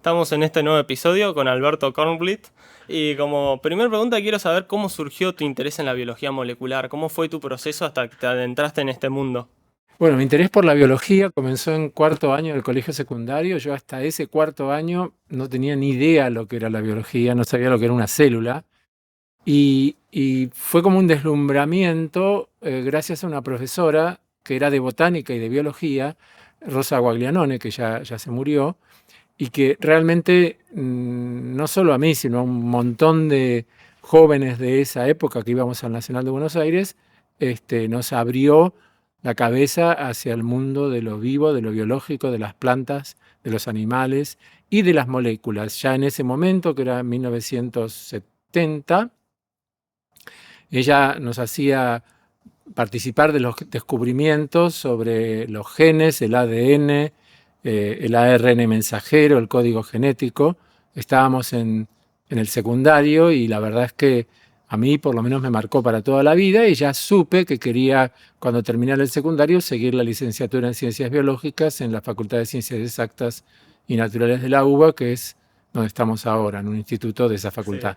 Estamos en este nuevo episodio con Alberto Kornblit y como primera pregunta quiero saber cómo surgió tu interés en la biología molecular, cómo fue tu proceso hasta que te adentraste en este mundo. Bueno, mi interés por la biología comenzó en cuarto año del colegio secundario. Yo hasta ese cuarto año no tenía ni idea lo que era la biología, no sabía lo que era una célula. Y fue como un deslumbramiento gracias a una profesora que era de botánica y de biología, Rosa Guaglianone, que ya se murió, y que realmente no solo a mí, sino a un montón de jóvenes de esa época que íbamos al Nacional de Buenos Aires, nos abrió la cabeza hacia el mundo de lo vivo, de lo biológico, de las plantas, de los animales y de las moléculas. Ya en ese momento, que era 1970, ella nos hacía participar de los descubrimientos sobre los genes, el ADN, el ARN mensajero, el código genético. Estábamos en el secundario y la verdad es que a mí por lo menos me marcó para toda la vida y ya supe que quería, cuando terminara el secundario, seguir la licenciatura en Ciencias Biológicas en la Facultad de Ciencias Exactas y Naturales de la UBA, que es donde estamos ahora, en un instituto de esa Sí. facultad.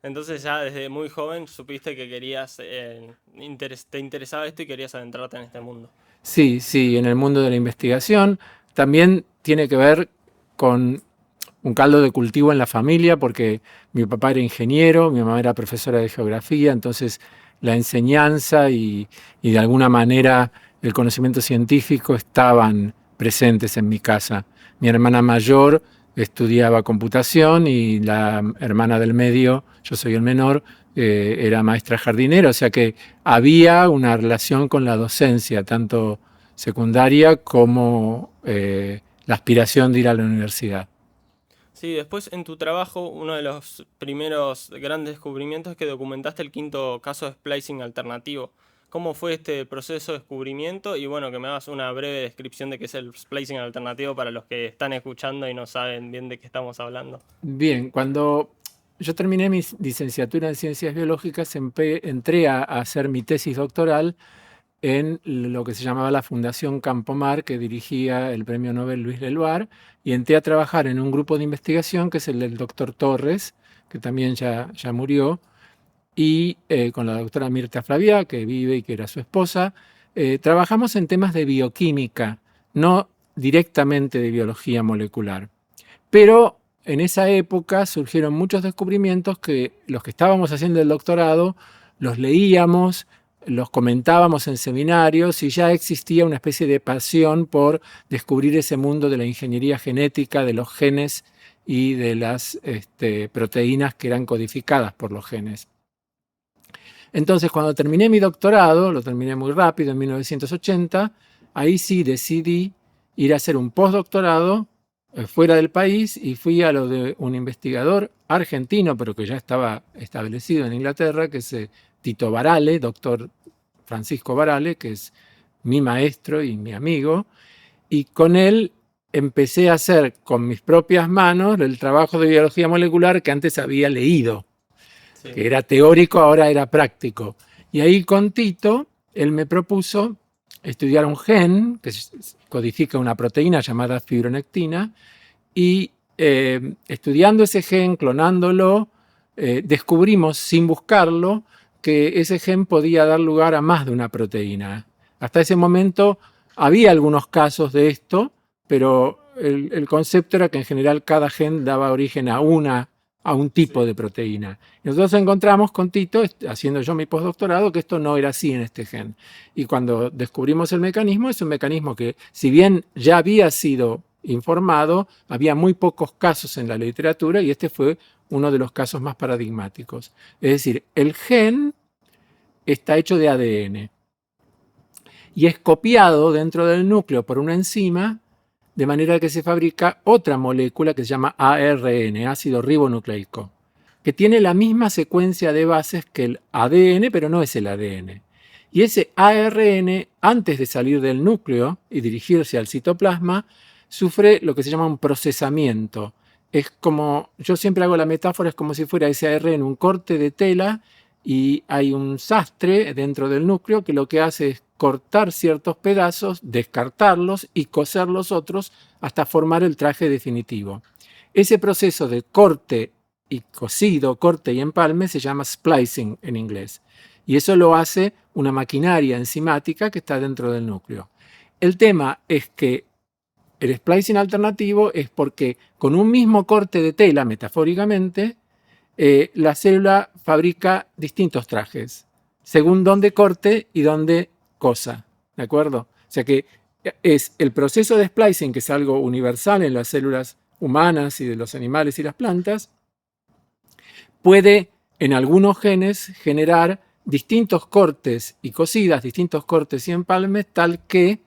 Entonces ya desde muy joven supiste que querías, te interesaba esto y querías adentrarte en este mundo. Sí, sí, en el mundo de la investigación. También tiene que ver con un caldo de cultivo en la familia, porque mi papá era ingeniero, mi mamá era profesora de geografía, entonces la enseñanza y de alguna manera el conocimiento científico estaban presentes en mi casa. Mi hermana mayor estudiaba computación y la hermana del medio, yo soy el menor, era maestra jardinera, o sea que había una relación con la docencia, tanto secundaria como la aspiración de ir a la universidad. Sí, después en tu trabajo uno de los primeros grandes descubrimientos es que documentaste el quinto caso de splicing alternativo. ¿Cómo fue este proceso de descubrimiento? Y bueno, que me hagas una breve descripción de qué es el splicing alternativo para los que están escuchando y no saben bien de qué estamos hablando. Bien, cuando yo terminé mi licenciatura en Ciencias Biológicas, entré a hacer mi tesis doctoral en lo que se llamaba la Fundación Campomar, que dirigía el premio Nobel Luis Leluar, y entré a trabajar en un grupo de investigación que es el del doctor Torres, que también ya murió, y con la doctora Mirta Flavia, que vive y que era su esposa. Trabajamos en temas de bioquímica, no directamente de biología molecular. Pero en esa época surgieron muchos descubrimientos que los que estábamos haciendo el doctorado los leíamos, los comentábamos en seminarios y ya existía una especie de pasión por descubrir ese mundo de la ingeniería genética, de los genes y de las proteínas que eran codificadas por los genes. Entonces, cuando terminé mi doctorado, lo terminé muy rápido en 1980, ahí sí decidí ir a hacer un postdoctorado fuera del país y fui a lo de un investigador argentino, pero que ya estaba establecido en Inglaterra, que es Tito Barale, doctor Francisco Barale, que es mi maestro y mi amigo, y con él empecé a hacer con mis propias manos el trabajo de biología molecular que antes había leído, Sí. que era teórico, ahora era práctico. Y ahí con Tito, él me propuso estudiar un gen que codifica una proteína llamada fibronectina y estudiando ese gen, clonándolo, descubrimos sin buscarlo que ese gen podía dar lugar a más de una proteína. Hasta ese momento había algunos casos de esto, pero el concepto era que en general cada gen daba origen a un tipo Sí. de proteína. Nosotros encontramos con Tito, haciendo yo mi postdoctorado, que esto no era así en este gen. Y cuando descubrimos el mecanismo, es un mecanismo que, si bien ya había sido informado, había muy pocos casos en la literatura y este fue uno de los casos más paradigmáticos. Es decir, el gen está hecho de ADN y es copiado dentro del núcleo por una enzima de manera que se fabrica otra molécula que se llama ARN, ácido ribonucleico, que tiene la misma secuencia de bases que el ADN, pero no es el ADN. Y ese ARN, antes de salir del núcleo y dirigirse al citoplasma, sufre lo que se llama un procesamiento. Es como, yo siempre hago la metáfora, es como si fuera ese ARN un corte de tela y hay un sastre dentro del núcleo que lo que hace es cortar ciertos pedazos, descartarlos y coser los otros hasta formar el traje definitivo. Ese proceso de corte y cocido, corte y empalme se llama splicing en inglés. Y eso lo hace una maquinaria enzimática que está dentro del núcleo. El tema es que el splicing alternativo es porque con un mismo corte de tela, metafóricamente, la célula fabrica distintos trajes, según dónde corte y dónde cosa. ¿De acuerdo? O sea que es el proceso de splicing, que es algo universal en las células humanas y de los animales y las plantas, puede en algunos genes generar distintos cortes y cosidas, distintos cortes y empalmes, tal que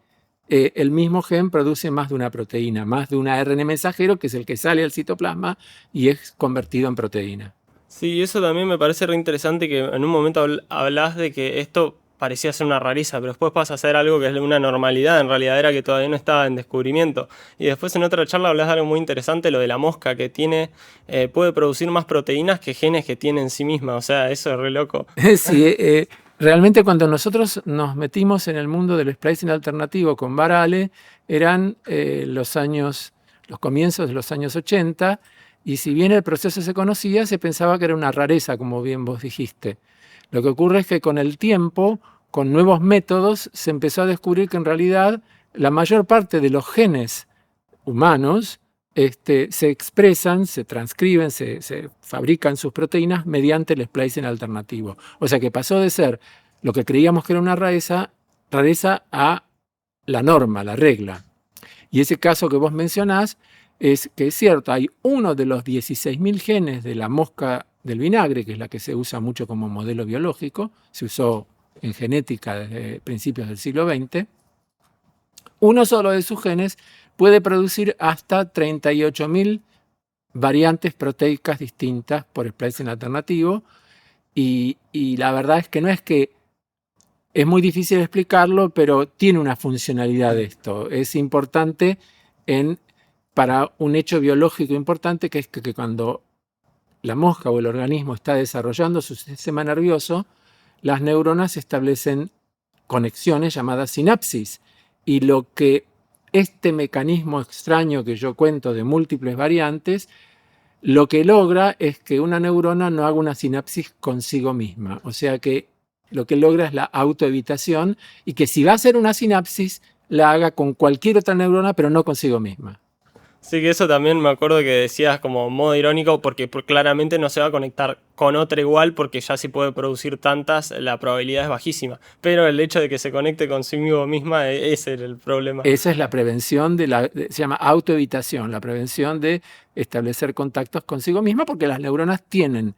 el mismo gen produce más de una proteína, más de un ARN mensajero, que es el que sale al citoplasma y es convertido en proteína. Sí, eso también me parece re interesante que en un momento hablás de que esto parecía ser una rareza, pero después pasa a ser algo que es una normalidad, en realidad era que todavía no estaba en descubrimiento. Y después en otra charla hablás de algo muy interesante, lo de la mosca, que puede producir más proteínas que genes que tiene en sí misma, o sea, eso es re loco. Sí, realmente cuando nosotros nos metimos en el mundo del splicing alternativo con Barale, eran los comienzos de los años 80, y si bien el proceso se conocía, se pensaba que era una rareza, como bien vos dijiste. Lo que ocurre es que con el tiempo, con nuevos métodos, se empezó a descubrir que en realidad la mayor parte de los genes humanos se expresan, se transcriben, se fabrican sus proteínas mediante el splicing alternativo. O sea que pasó de ser lo que creíamos que era una rareza a la norma, la regla. Y ese caso que vos mencionás es que es cierto, hay uno de los 16.000 genes de la mosca del vinagre, que es la que se usa mucho como modelo biológico, se usó en genética desde principios del siglo XX, uno solo de sus genes puede producir hasta 38.000 variantes proteicas distintas por splicing alternativo, y la verdad es que no es que es muy difícil explicarlo, pero tiene una funcionalidad esto. Es importante para un hecho biológico importante, que es que cuando la mosca o el organismo está desarrollando su sistema nervioso, las neuronas establecen conexiones llamadas sinapsis. Y lo que este mecanismo extraño que yo cuento de múltiples variantes, lo que logra es que una neurona no haga una sinapsis consigo misma. O sea que lo que logra es la autoevitación, y que si va a hacer una sinapsis, la haga con cualquier otra neurona, pero no consigo misma. Sí, que eso también me acuerdo que decías como modo irónico, porque claramente no se va a conectar con otra igual, porque ya si puede producir tantas, la probabilidad es bajísima. Pero el hecho de que se conecte consigo misma, ese era el problema. Esa es la prevención se llama autoevitación, la prevención de establecer contactos consigo misma, porque las neuronas tienen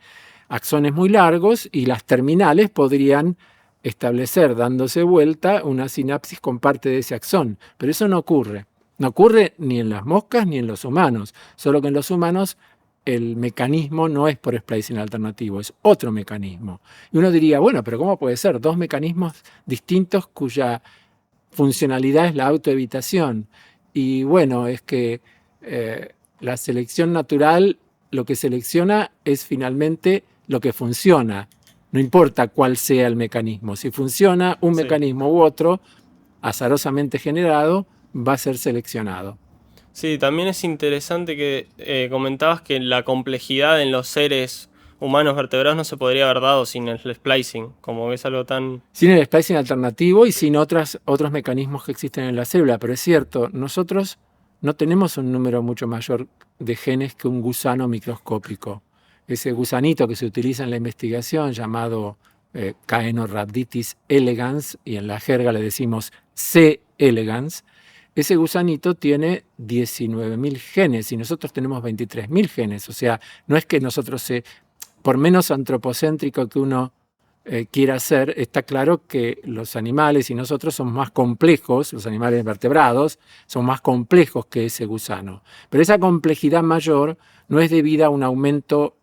axones muy largos y las terminales podrían establecer, dándose vuelta, una sinapsis con parte de ese axón. Pero eso no ocurre. No ocurre ni en las moscas ni en los humanos, solo que en los humanos el mecanismo no es por splicing alternativo, es otro mecanismo. Y uno diría, bueno, pero ¿cómo puede ser? Dos mecanismos distintos cuya funcionalidad es la autoevitación. Y bueno, es que la selección natural lo que selecciona es finalmente lo que funciona. No importa cuál sea el mecanismo. Si funciona un mecanismo u otro, azarosamente generado, va a ser seleccionado. Sí, también es interesante que comentabas que la complejidad en los seres humanos vertebrados no se podría haber dado sin el splicing, como es algo tan... Sin el splicing alternativo y sin otros mecanismos que existen en la célula. Pero es cierto, nosotros no tenemos un número mucho mayor de genes que un gusano microscópico. Ese gusanito que se utiliza en la investigación, llamado Caenorhabditis elegans, y en la jerga le decimos C. elegans, ese gusanito tiene 19.000 genes y nosotros tenemos 23.000 genes. O sea, no es que nosotros, por menos antropocéntrico que uno quiera ser, está claro que los animales y nosotros somos más complejos, los animales vertebrados son más complejos que ese gusano. Pero esa complejidad mayor no es debida a un aumento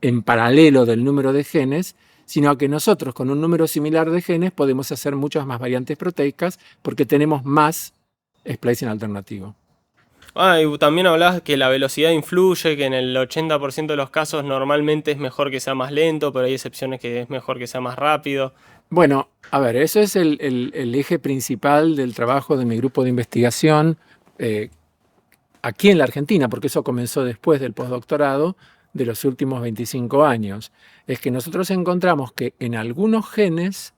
en paralelo del número de genes, sino a que nosotros con un número similar de genes podemos hacer muchas más variantes proteicas porque tenemos más splicing alternativo. Y también hablabas que la velocidad influye, que en el 80% de los casos normalmente es mejor que sea más lento, pero hay excepciones que es mejor que sea más rápido. Bueno, a ver, eso es el eje principal del trabajo de mi grupo de investigación. aquí en la Argentina, porque eso comenzó después del postdoctorado de los últimos 25 años, es que nosotros encontramos que en algunos genes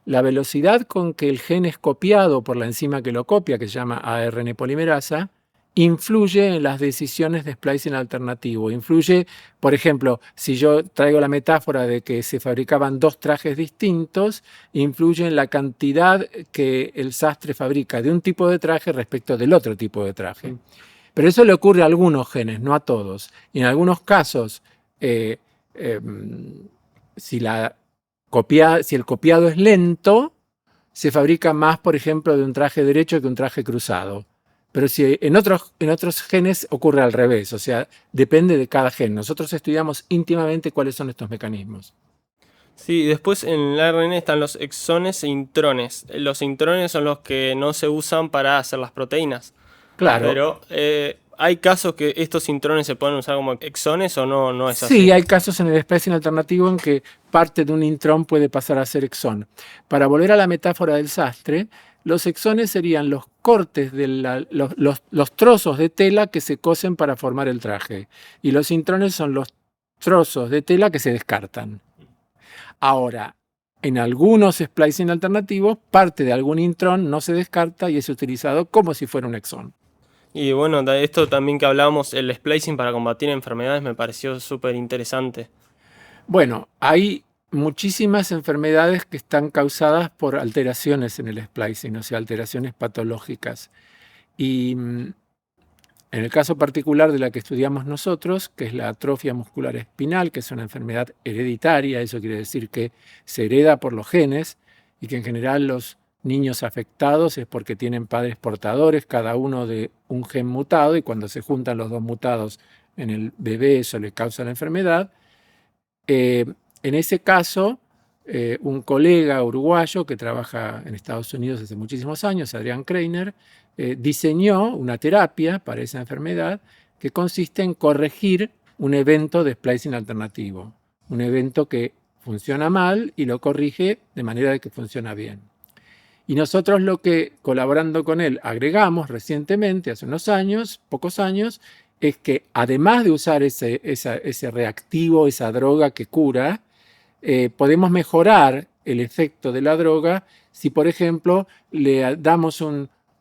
la velocidad con que el gen es copiado por la enzima que lo copia, que se llama ARN polimerasa, influye en las decisiones de splicing alternativo. Influye, por ejemplo, si yo traigo la metáfora de que se fabricaban dos trajes distintos, influye en la cantidad que el sastre fabrica de un tipo de traje respecto del otro tipo de traje. Pero eso le ocurre a algunos genes, no a todos. Y en algunos casos, si el copiado es lento, se fabrica más, por ejemplo, de un traje derecho que un traje cruzado. Pero si en otros genes ocurre al revés, o sea, depende de cada gen. Nosotros estudiamos íntimamente cuáles son estos mecanismos. Sí, después en el ARN están los exones e intrones. Los intrones son los que no se usan para hacer las proteínas. Claro. Pero ¿hay casos que estos intrones se pueden usar como exones o no es así? Sí, hay casos en el splicing alternativo en que parte de un intrón puede pasar a ser exón. Para volver a la metáfora del sastre, los exones serían los cortes, los trozos de tela que se cosen para formar el traje. Y los intrones son los trozos de tela que se descartan. Ahora, en algunos splicing alternativos, parte de algún intrón no se descarta y es utilizado como si fuera un exón. Y bueno, esto también que hablábamos, el splicing para combatir enfermedades, me pareció súper interesante. Bueno, hay muchísimas enfermedades que están causadas por alteraciones en el splicing, o sea, alteraciones patológicas. Y en el caso particular de la que estudiamos nosotros, que es la atrofia muscular espinal, que es una enfermedad hereditaria, eso quiere decir que se hereda por los genes y que en general los niños afectados es porque tienen padres portadores, cada uno de un gen mutado, y cuando se juntan los dos mutados en el bebé eso le causa la enfermedad. En ese caso, un colega uruguayo que trabaja en Estados Unidos hace muchísimos años, Adrián Kreiner, diseñó una terapia para esa enfermedad que consiste en corregir un evento de splicing alternativo, un evento que funciona mal y lo corrige de manera de que funciona bien. Y nosotros lo que, colaborando con él, agregamos recientemente, hace unos años, pocos años, es que además de usar ese reactivo, esa droga que cura, podemos mejorar el efecto de la droga si, por ejemplo, le damos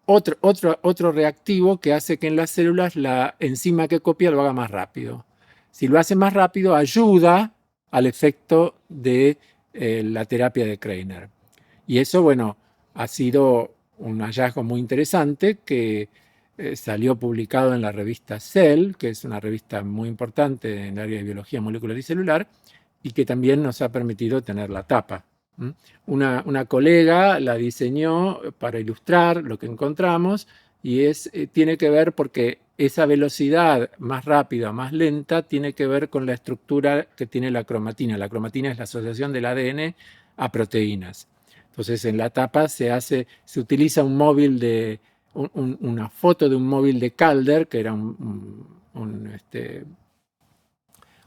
otro reactivo que hace que en las células la enzima que copia lo haga más rápido. Si lo hace más rápido, ayuda al efecto de la terapia de Kreiner. Y eso, bueno, ha sido un hallazgo muy interesante que salió publicado en la revista Cell, que es una revista muy importante en el área de biología molecular y celular, y que también nos ha permitido tener la tapa. Una colega la diseñó para ilustrar lo que encontramos y tiene que ver porque esa velocidad más rápida, más lenta, tiene que ver con la estructura que tiene la cromatina. La cromatina es la asociación del ADN a proteínas. Entonces en la tapa se utiliza un móvil una foto de un móvil de Calder, que era un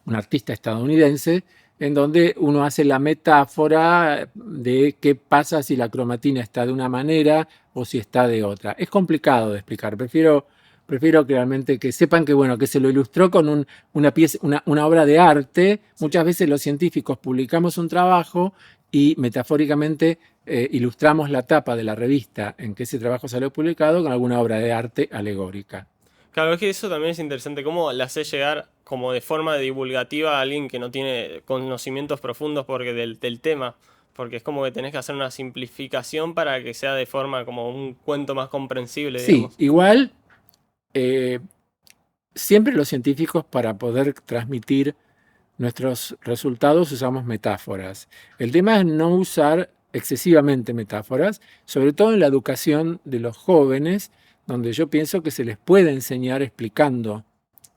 artista estadounidense, en donde uno hace la metáfora de qué pasa si la cromatina está de una manera o si está de otra. Es complicado de explicar, prefiero que realmente que sepan que, bueno, que se lo ilustró con una obra de arte. Muchas veces los científicos publicamos un trabajo y metafóricamente ilustramos la tapa de la revista en que ese trabajo salió publicado con alguna obra de arte alegórica. Claro, es que eso también es interesante, cómo le hace llegar como de forma divulgativa a alguien que no tiene conocimientos profundos del tema, porque es como que tenés que hacer una simplificación para que sea de forma como un cuento más comprensible, digamos. Sí, igual siempre los científicos para poder transmitir nuestros resultados usamos metáforas. El tema es no usar excesivamente metáforas, sobre todo en la educación de los jóvenes, donde yo pienso que se les puede enseñar explicando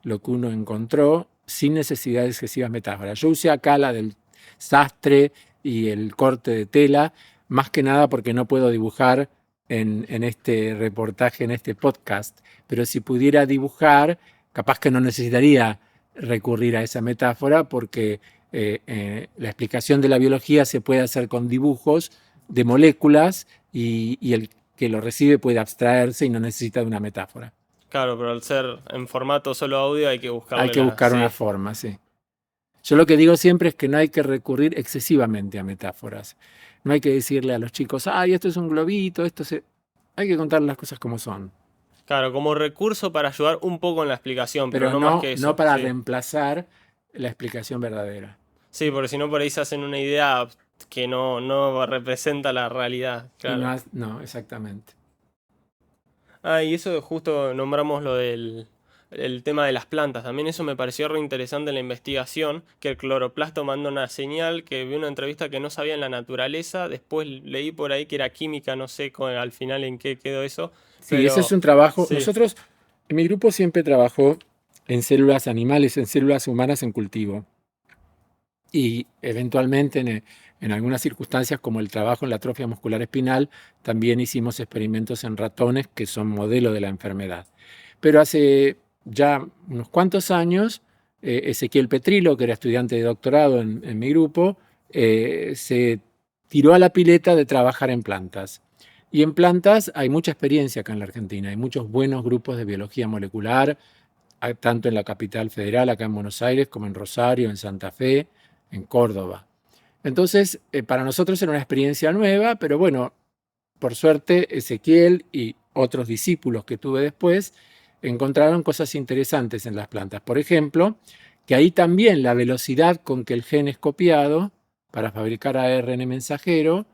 lo que uno encontró sin necesidad de excesivas metáforas. Yo usé acá la del sastre y el corte de tela, más que nada porque no puedo dibujar en este reportaje, en este podcast, pero si pudiera dibujar, capaz que no necesitaría recurrir a esa metáfora porque la explicación de la biología se puede hacer con dibujos de moléculas y el que lo recibe puede abstraerse y no necesita de una metáfora. Claro, pero al ser en formato solo audio hay que Hay buscarle que buscar una sí. forma, sí. Yo lo que digo siempre es que no hay que recurrir excesivamente a metáforas. No hay que decirle a los chicos, ay, esto es un globito, Hay que contar las cosas como son. Claro, como recurso para ayudar un poco en la explicación, pero Pero no más no, que no eso, para sí. reemplazar la explicación verdadera. Sí, porque si no por ahí se hacen una idea que no representa la realidad, Y no, claro. no, exactamente. Ah, y eso justo nombramos lo del el tema de las plantas. También eso me pareció re interesante en la investigación, que el cloroplasto manda una señal, que vi una entrevista que no sabía en la naturaleza, después leí por ahí que era química, no sé al final en qué quedó eso, Sí, ese es pero un trabajo. sí, Nosotros, en mi grupo siempre trabajó en células animales, en células humanas en cultivo. Y eventualmente, en algunas circunstancias, como el trabajo en la atrofia muscular espinal, también hicimos experimentos en ratones que son modelo de la enfermedad. Pero hace ya unos cuantos años, Ezequiel Petrilo, que era estudiante de doctorado en mi grupo, se tiró a la pileta de trabajar en plantas. Y en plantas hay mucha experiencia acá en la Argentina, hay muchos buenos grupos de biología molecular, tanto en la capital federal, acá en Buenos Aires, como en Rosario, en Santa Fe, en Córdoba. Entonces, para nosotros era una experiencia nueva, pero bueno, por suerte Ezequiel y otros discípulos que tuve después encontraron cosas interesantes en las plantas. Por ejemplo, que ahí también la velocidad con que el gen es copiado para fabricar ARN mensajero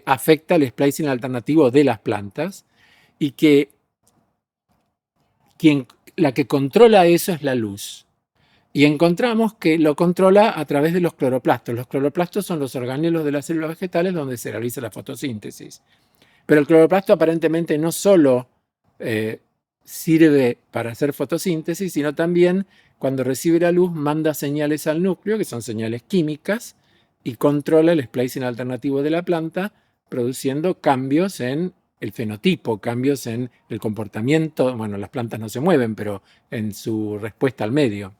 afecta el splicing alternativo de las plantas y que la que controla eso es la luz. Y encontramos que lo controla a través de los cloroplastos. Los cloroplastos son los organelos de las células vegetales donde se realiza la fotosíntesis. Pero el cloroplasto aparentemente no solo sirve para hacer fotosíntesis, sino también cuando recibe la luz manda señales al núcleo, que son señales químicas, y controla el splicing alternativo de la planta, produciendo cambios en el fenotipo, cambios en el comportamiento. Bueno, las plantas no se mueven, pero en su respuesta al medio.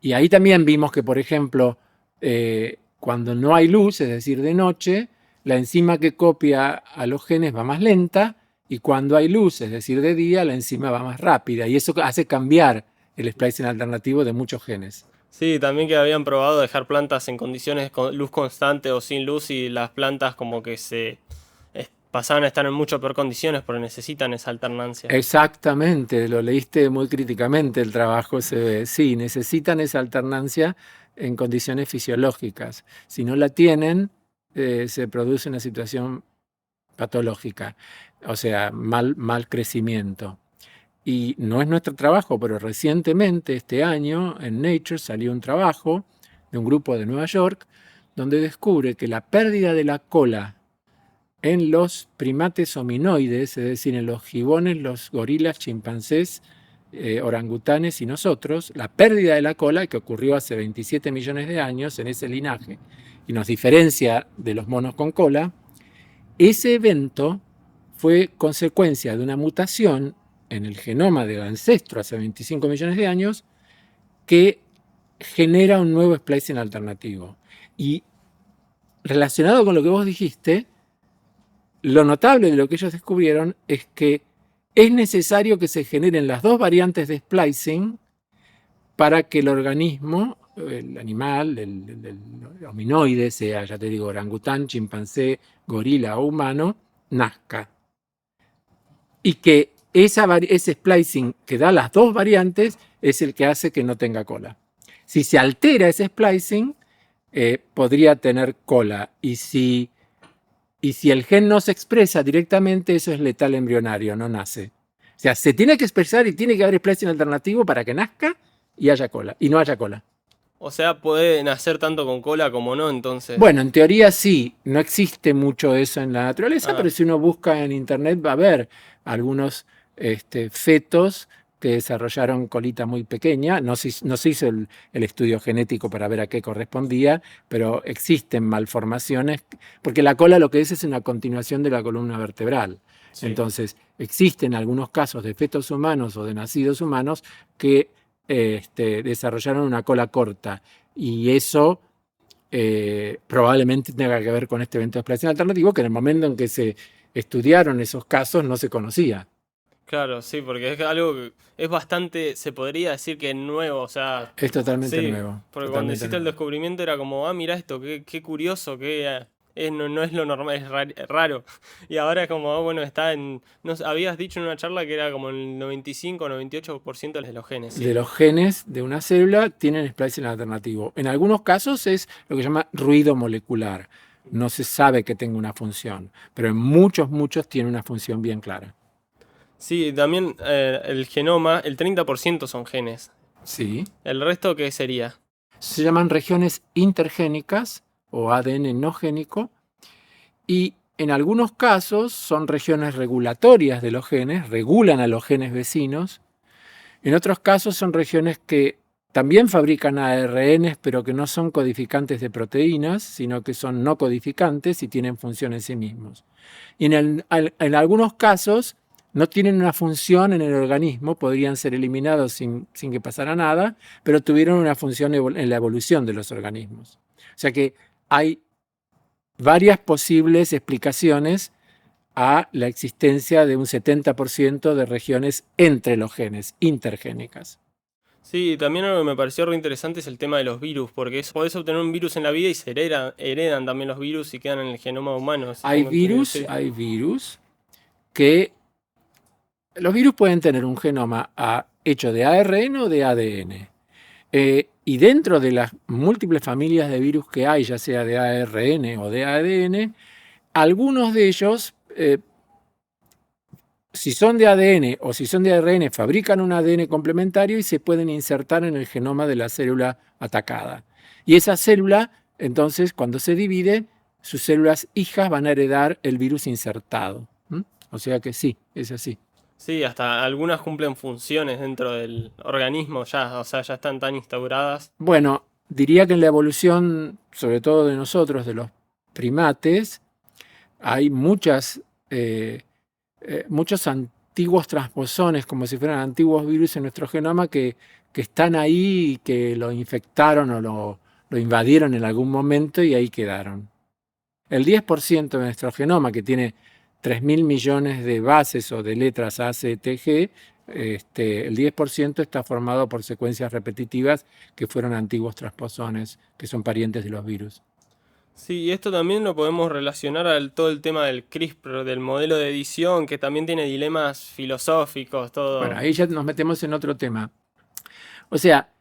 Y ahí también vimos que, por ejemplo, cuando no hay luz, es decir, de noche, la enzima que copia a los genes va más lenta y cuando hay luz, es decir, de día, la enzima va más rápida y eso hace cambiar el splicing alternativo de muchos genes. sí, también que habían probado dejar plantas en condiciones con luz constante o sin luz y las plantas como que pasaban a estar en mucho peor condiciones porque necesitan esa alternancia. Exactamente, lo leíste muy críticamente el trabajo, se ve. Sí, necesitan esa alternancia en condiciones fisiológicas. Si no la tienen, se produce una situación patológica, o sea, mal crecimiento. Y no es nuestro trabajo, pero recientemente, este año, en Nature salió un trabajo de un grupo de Nueva York donde descubre que la pérdida de la cola en los primates hominoides, es decir, en los gibones, los gorilas, chimpancés, orangutanes y nosotros, la pérdida de la cola que ocurrió hace 27 millones de años en ese linaje y nos diferencia de los monos con cola, ese evento fue consecuencia de una mutación en el genoma del ancestro hace 25 millones de años que genera un nuevo splicing alternativo. Y relacionado con lo que vos dijiste, lo notable de lo que ellos descubrieron es que es necesario que se generen las dos variantes de splicing para que el organismo, el animal, el hominoide, sea, ya te digo, orangután, chimpancé, gorila o humano, nazca. Y que ese splicing que da las dos variantes es el que hace que no tenga cola. Si se altera ese splicing, podría tener cola. Y si el gen no se expresa directamente, eso es letal embrionario, no nace. O sea, se tiene que expresar y tiene que haber splicing alternativo para que nazca y haya cola, y no haya cola. O sea, puede nacer tanto con cola como no, entonces. Bueno, en teoría sí, no existe mucho eso en la naturaleza, Ah, pero si uno busca en internet va a ver algunos fetos que desarrollaron colita muy pequeña. No se hizo el estudio genético para ver a qué correspondía, pero existen malformaciones, porque la cola lo que es una continuación de la columna vertebral. sí. Entonces, existen algunos casos de fetos humanos o de nacidos humanos que desarrollaron una cola corta y eso probablemente tenga que ver con este evento de splicing alternativo que en el momento en que se estudiaron esos casos no se conocía. Claro, sí, porque es algo que es bastante, se podría decir que nuevo, o sea, Es totalmente sí, nuevo, porque cuando totalmente hiciste el nuevo. descubrimiento era como, ah, mira esto, qué curioso, no, no es lo normal, es raro. Y ahora es como, ah, bueno, está en, no, habías dicho en una charla que era como el 95 98% de los genes, De sí. los genes de una célula tienen splicing alternativo. En algunos casos es lo que se llama ruido molecular. No se sabe que tenga una función, pero en muchos tiene una función bien clara. Sí, también el genoma, el 30% son genes. Sí. ¿El resto qué sería? Se llaman regiones intergénicas o ADN no génico y en algunos casos son regiones regulatorias de los genes, regulan a los genes vecinos. En otros casos son regiones que también fabrican ARNs, pero que no son codificantes de proteínas, sino que son no codificantes y tienen función en sí mismos. Y en algunos casos no tienen una función en el organismo, podrían ser eliminados sin que pasara nada, pero tuvieron una función en la evolución de los organismos. O sea que hay varias posibles explicaciones a la existencia de un 70% de regiones entre los genes, intergénicas. Sí, también algo que me pareció re interesante es el tema de los virus, porque podés obtener un virus en la vida y heredan también los virus y quedan en el genoma humano, si Hay tengo entendido, virus, sí. hay virus que los virus pueden tener un genoma hecho de ARN o de ADN. Y dentro de las múltiples familias de virus que hay, ya sea de ARN o de ADN, algunos de ellos, si son de ADN o si son de ARN, fabrican un ADN complementario y se pueden insertar en el genoma de la célula atacada. Y esa célula, entonces, cuando se divide, sus células hijas van a heredar el virus insertado. ¿Mm? O sea que sí, es así. Sí, hasta algunas cumplen funciones dentro del organismo ya, o sea, ya están tan instauradas. Bueno, diría que en la evolución, sobre todo de nosotros, de los primates, hay muchos antiguos transposones, como si fueran antiguos virus en nuestro genoma, que están ahí y que lo infectaron o lo invadieron en algún momento y ahí quedaron. El 10% de nuestro genoma, que tiene 3.000 millones de bases o de letras A, C, T, G, el 10% está formado por secuencias repetitivas que fueron antiguos transposones, que son parientes de los virus. Sí, y esto también lo podemos relacionar al todo el tema del CRISPR, del modelo de edición, que también tiene dilemas filosóficos, Bueno, todo. ahí ya nos metemos en otro tema. O sea,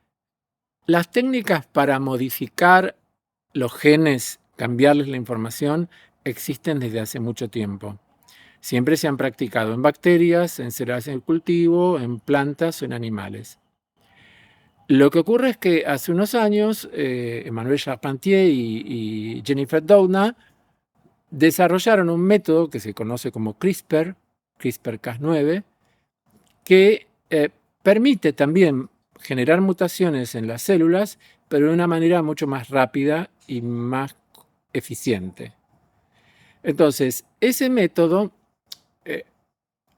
las técnicas para modificar los genes, cambiarles la información, existen desde hace mucho tiempo. Siempre se han practicado en bacterias, en células en cultivo, en plantas o en animales. Lo que ocurre es que hace unos años Emmanuel Charpentier y Jennifer Doudna desarrollaron un método que se conoce como CRISPR, CRISPR-Cas9, que permite también generar mutaciones en las células, pero de una manera mucho más rápida y más eficiente. Entonces, ese método eh,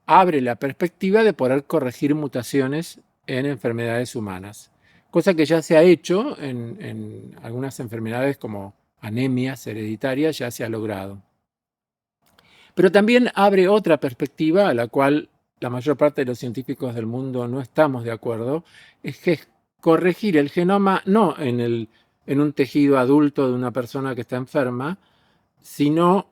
abre la perspectiva de poder corregir mutaciones en enfermedades humanas, cosa que ya se ha hecho en algunas enfermedades como anemias hereditarias, ya se ha logrado. Pero también abre otra perspectiva a la cual la mayor parte de los científicos del mundo no estamos de acuerdo, es que es corregir el genoma no en un tejido adulto de una persona que está enferma, sino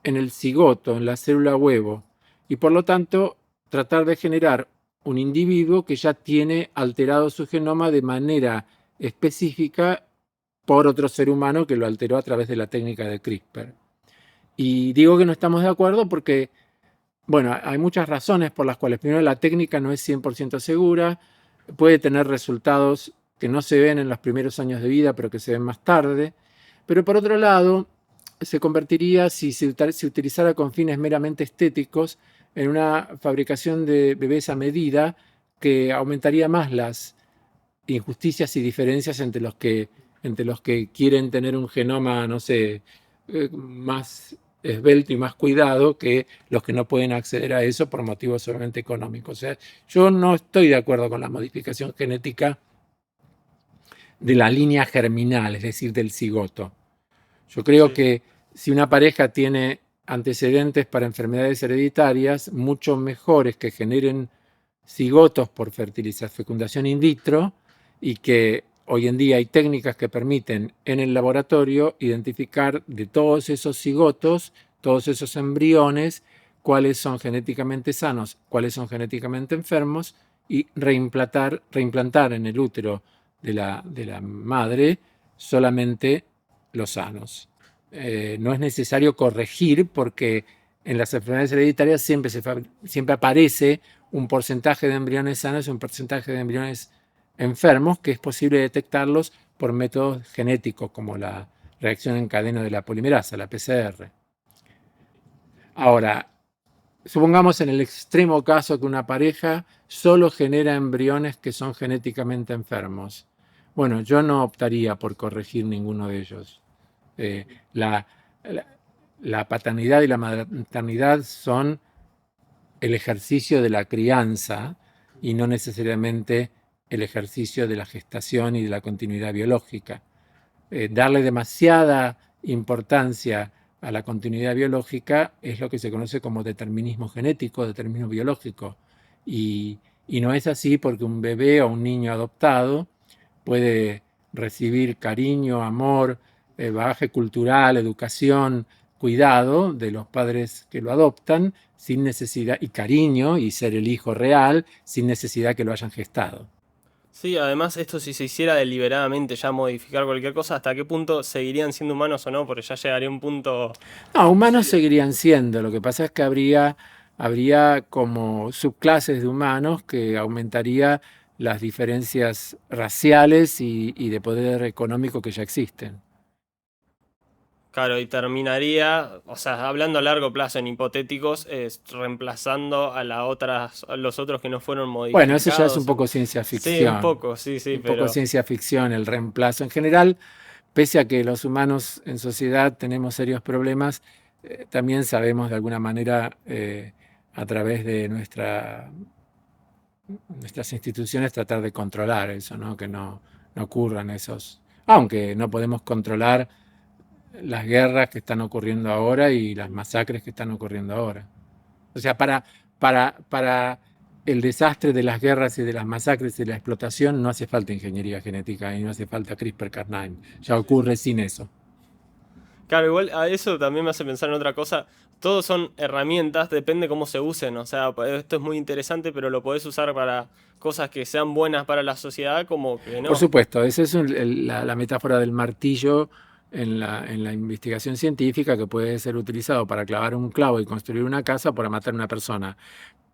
en el cigoto, en la célula huevo, y por lo tanto tratar de generar un individuo que ya tiene alterado su genoma de manera específica por otro ser humano que lo alteró a través de la técnica de CRISPR. Y digo que no estamos de acuerdo porque, bueno, hay muchas razones por las cuales, primero, la técnica no es 100% segura, puede tener resultados que no se ven en los primeros años de vida, pero que se ven más tarde. Pero por otro lado, se convertiría, si se utilizara con fines meramente estéticos, en una fabricación de bebés a medida que aumentaría más las injusticias y diferencias entre los que quieren tener un genoma, no sé, más esbelto y más cuidado que los que no pueden acceder a eso por motivos solamente económicos. O sea, yo no estoy de acuerdo con la modificación genética de la línea germinal, es decir, del cigoto. Yo creo Sí. que si una pareja tiene antecedentes para enfermedades hereditarias mucho mejores que generen cigotos por fecundación in vitro, y que hoy en día hay técnicas que permiten en el laboratorio identificar de todos esos cigotos, todos esos embriones, cuáles son genéticamente sanos, cuáles son genéticamente enfermos, y reimplantar en el útero de la madre solamente los sanos. No es necesario corregir, porque en las enfermedades hereditarias siempre aparece un porcentaje de embriones sanos y un porcentaje de embriones enfermos, que es posible detectarlos por métodos genéticos como la reacción en cadena de la polimerasa, la PCR. Ahora, supongamos en el extremo caso que una pareja solo genera embriones que son genéticamente enfermos. Bueno, yo no optaría por corregir ninguno de ellos. La, la paternidad y la maternidad son el ejercicio de la crianza y no necesariamente el ejercicio de la gestación y de la continuidad biológica. Darle demasiada importancia a la continuidad biológica es lo que se conoce como determinismo genético, determinismo biológico. Y no es así, porque un bebé o un niño adoptado puede recibir cariño, amor, bagaje cultural, educación, cuidado de los padres que lo adoptan, sin necesidad, y cariño, y ser el hijo real, sin necesidad que lo hayan gestado. Sí, además esto si se hiciera deliberadamente ya modificar cualquier cosa, ¿hasta qué punto seguirían siendo humanos o no? Porque ya llegaría un punto... No, humanos Sí. seguirían siendo. Lo que pasa es que habría como subclases de humanos que aumentaría las diferencias raciales y de poder económico que ya existen. Claro, y terminaría, o sea, hablando a largo plazo en hipotéticos, reemplazando a los otros que no fueron Bueno, eso ya es un modificados. poco ciencia Sí, un ficción. poco, sí, sí, Un poco pero... ciencia ficción el reemplazo. En general, pese a que los humanos en sociedad tenemos serios problemas, también sabemos de alguna manera, a través de nuestras instituciones, tratar de controlar eso, ¿no? Que no ocurran esos. Aunque no podemos controlar las guerras que están ocurriendo ahora y las masacres que están ocurriendo ahora. O sea, para el desastre de las guerras y de las masacres y la explotación no hace falta ingeniería genética y no hace falta CRISPR-Cas9. Ya ocurre sin eso. Claro, igual a eso también me hace pensar en otra cosa. Todos son herramientas, depende cómo se usen. O sea, esto es muy interesante, pero lo podés usar para cosas que sean buenas para la sociedad, como que Por no. supuesto, esa es la metáfora del martillo en la investigación científica, que puede ser utilizado para clavar un clavo y construir una casa, o para matar a una persona.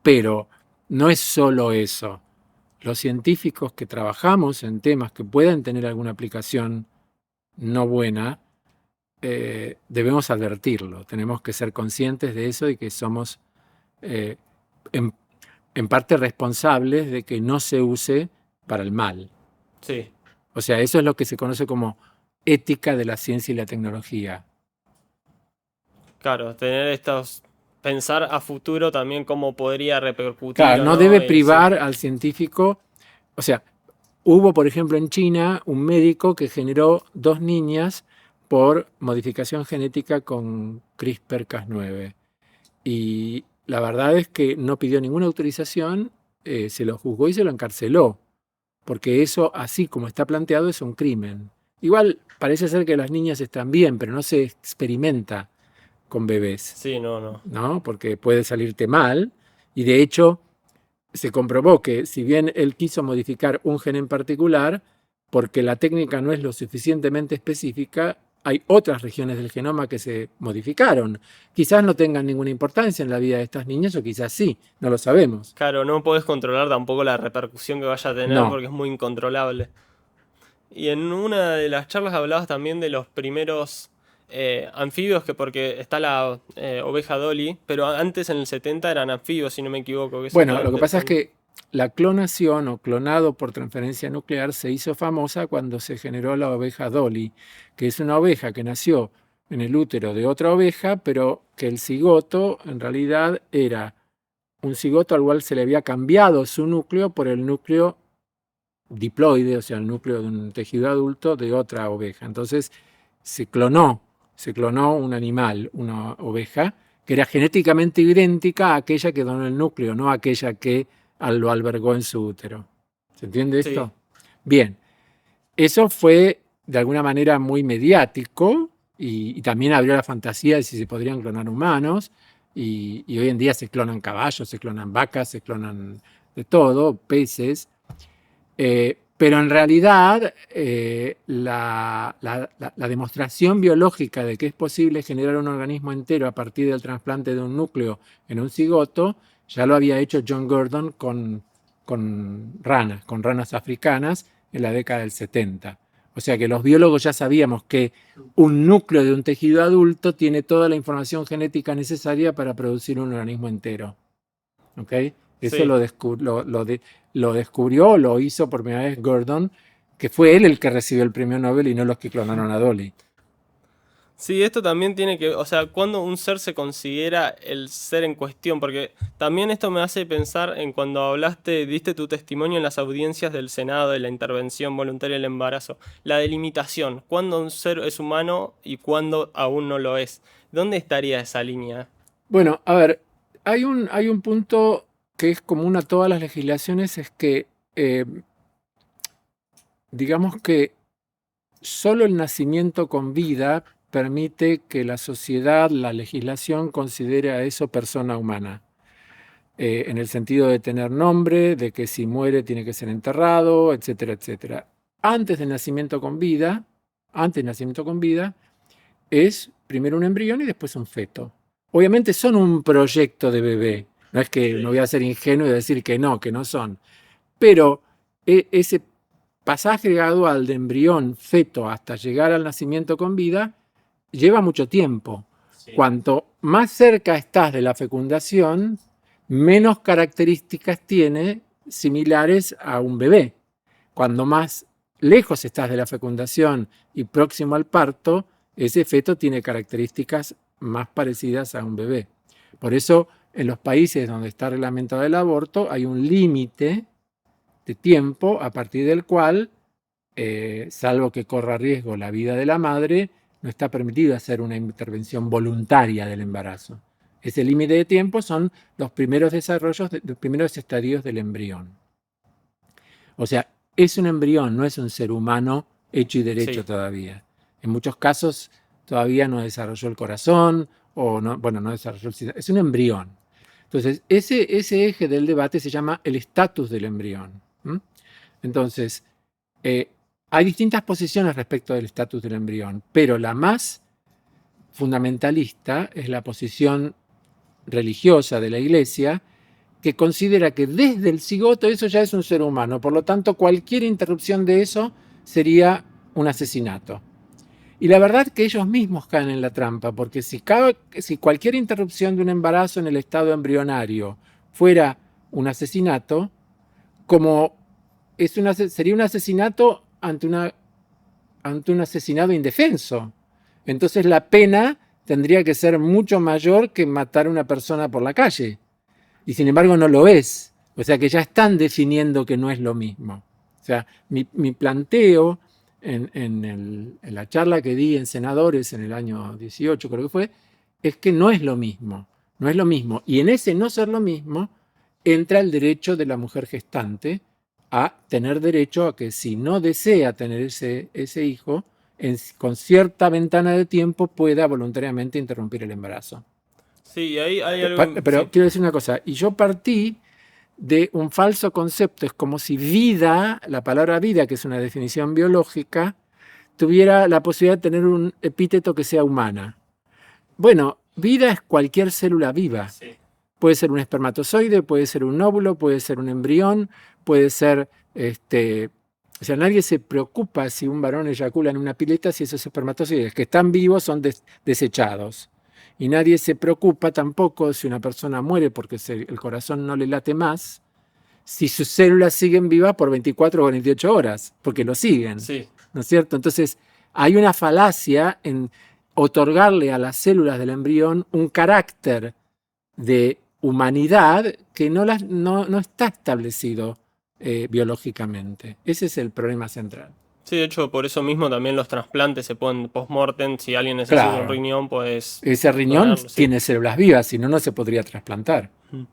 Pero no es solo eso. Los científicos que trabajamos en temas que puedan tener alguna aplicación no buena, debemos advertirlo. Tenemos que ser conscientes de eso, y que somos eh, en, en parte responsables de que no se use para el mal. Sí, O sea, eso es lo que se conoce como ética de la ciencia y la tecnología. claro, tener estos. Pensar a futuro también cómo podría repercutir Claro, o no no. debe Sí. privar al científico. O sea, hubo, por ejemplo, en China un médico que generó dos niñas por modificación genética con CRISPR-Cas9. Y la verdad es que no pidió ninguna autorización, se lo juzgó y se lo encarceló, porque eso, así como está planteado, es un crimen. Igual parece ser que las niñas están bien, pero no se experimenta con bebés, Sí, no, no. ¿no? Porque puede salirte mal. Y de hecho, se comprobó que, si bien él quiso modificar un gen en particular, porque la técnica no es lo suficientemente específica, hay otras regiones del genoma que se modificaron. Quizás no tengan ninguna importancia en la vida de estas niñas, o quizás sí, no lo sabemos. Claro, no podés controlar tampoco la repercusión que vaya a tener No. porque es muy incontrolable. Y en una de las charlas hablabas también de los primeros anfibios, que porque está la oveja Dolly, pero antes en el 70 eran anfibios, si no me equivoco, que eso Bueno, estaba lo que pasa es interesante. que la clonación, o clonado por transferencia nuclear, se hizo famosa cuando se generó la oveja Dolly, que es una oveja que nació en el útero de otra oveja, pero que el cigoto en realidad era un cigoto al cual se le había cambiado su núcleo por el núcleo diploide, o sea, el núcleo de un tejido adulto de otra oveja. Entonces se clonó Se clonó un animal, una oveja, que era genéticamente idéntica a aquella que donó el núcleo, no a aquella que lo albergó en su útero. ¿Se entiende Sí, esto? Bien, eso fue de alguna manera muy mediático y también abrió la fantasía de si se podrían clonar humanos. Y hoy en día se clonan caballos, se clonan vacas, se clonan de todo, peces. Pero en realidad la demostración biológica de que es posible generar un organismo entero a partir del trasplante de un núcleo en un cigoto ya lo había hecho John Gurdon con ranas africanas en la década del 70. O sea que los biólogos ya sabíamos que un núcleo de un tejido adulto tiene toda la información genética necesaria para producir un organismo entero. ¿Ok? Eso sí. lo descubrió, lo hizo por primera vez Gurdon, que fue él el que recibió el premio Nobel y no los que clonaron a Dolly. Sí, esto también tiene que, o sea, cuando un ser se considera el ser en cuestión, porque también esto me hace pensar en cuando hablaste, diste tu testimonio en las audiencias del Senado de la intervención voluntaria del embarazo, la delimitación, cuándo un ser es humano y cuándo aún no lo es. ¿Dónde estaría esa línea? Bueno, a ver, hay un punto que es común a todas las legislaciones, es que eh, digamos que solo el nacimiento con vida permite que la sociedad, la legislación, considere a eso persona humana. En el sentido de tener nombre, de que si muere tiene que ser enterrado, etcétera, etcétera. Antes del nacimiento con vida, es primero un embrión y después un feto. Obviamente son un proyecto de bebé. No es que no Sí. voy a ser ingenuo y decir que no son. Pero ese pasaje gradual de embrión, feto, hasta llegar al nacimiento con vida, lleva mucho tiempo. Sí. Cuanto más cerca estás de la fecundación, menos características tiene similares a un bebé. Cuando más lejos estás de la fecundación y próximo al parto, ese feto tiene características más parecidas a un bebé. Por eso, en los países donde está reglamentado el aborto, hay un límite de tiempo a partir del cual, salvo que corra riesgo la vida de la madre, no está permitido hacer una intervención voluntaria del embarazo. Ese límite de tiempo son los primeros desarrollos, los primeros estadios del embrión. O sea, es un embrión, no es un ser humano hecho y derecho Sí. todavía. En muchos casos todavía no desarrolló el corazón, o no, bueno, no desarrolló el sistema. Es un embrión. Entonces, ese eje del debate se llama el estatus del embrión. Entonces, eh, hay distintas posiciones respecto del estatus del embrión, pero la más fundamentalista es la posición religiosa de la Iglesia, que considera que desde el cigoto eso ya es un ser humano. Por lo tanto, cualquier interrupción de eso sería un asesinato. Y la verdad que ellos mismos caen en la trampa, porque si cualquier interrupción de un embarazo en el estado embrionario fuera un asesinato, como sería un asesinato ante un asesinado indefenso. Entonces la pena tendría que ser mucho mayor que matar a una persona por la calle. Y sin embargo no lo es. O sea que ya están definiendo que no es lo mismo. O sea, mi planteo en la charla que di en Senadores en el año 18, creo que fue, es que no es lo mismo. No es lo mismo. Y en ese no ser lo mismo entra el derecho de la mujer gestante a tener derecho a que si no desea tener ese hijo, con cierta ventana de tiempo pueda voluntariamente interrumpir el embarazo. Sí, y ahí hay algo, Pero sí. quiero decir una cosa, y yo partí de un falso concepto, es como si vida, la palabra vida, que es una definición biológica, tuviera la posibilidad de tener un epíteto que sea humana. Bueno, vida es cualquier célula viva. Sí. Puede ser un espermatozoide, puede ser un óvulo, puede ser un embrión, puede ser, o sea, nadie se preocupa si un varón eyacula en una pileta si esos espermatozoides que están vivos son desechados. Y nadie se preocupa tampoco si una persona muere porque el corazón no le late más, si sus células siguen vivas por 24 o 48 horas, porque lo siguen, Sí. ¿no es cierto? Entonces, hay una falacia en otorgarle a las células del embrión un carácter de humanidad que no está establecido biológicamente. Ese es el problema central. Sí, de hecho, por eso mismo también los trasplantes se pueden post-mortem. Si alguien necesita un Claro, riñón, puedes ese riñón donarlo, sí. tiene células vivas, si no, no se podría trasplantar. Mm.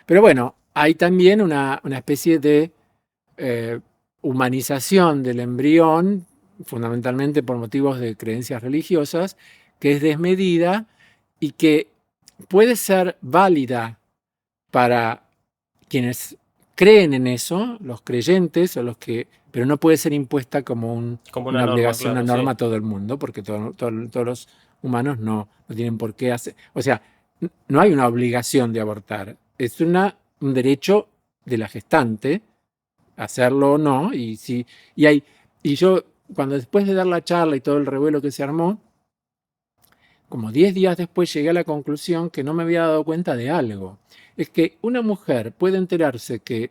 Pero bueno, hay también una especie de eh, humanización del embrión, fundamentalmente por motivos de creencias religiosas, que es desmedida y que puede ser válida para quienes creen en eso, los creyentes o los que, pero no puede ser impuesta como Como una una norma, obligación, una claro, sí. norma a todo el mundo, porque todos los humanos no tienen por qué hacer, o sea, no hay una obligación de abortar, es un derecho de la gestante hacerlo o no, y si, y hay, y yo cuando después de dar la charla y todo el revuelo que se armó, como 10 días después llegué a la conclusión que no me había dado cuenta de algo. Es que una mujer puede enterarse que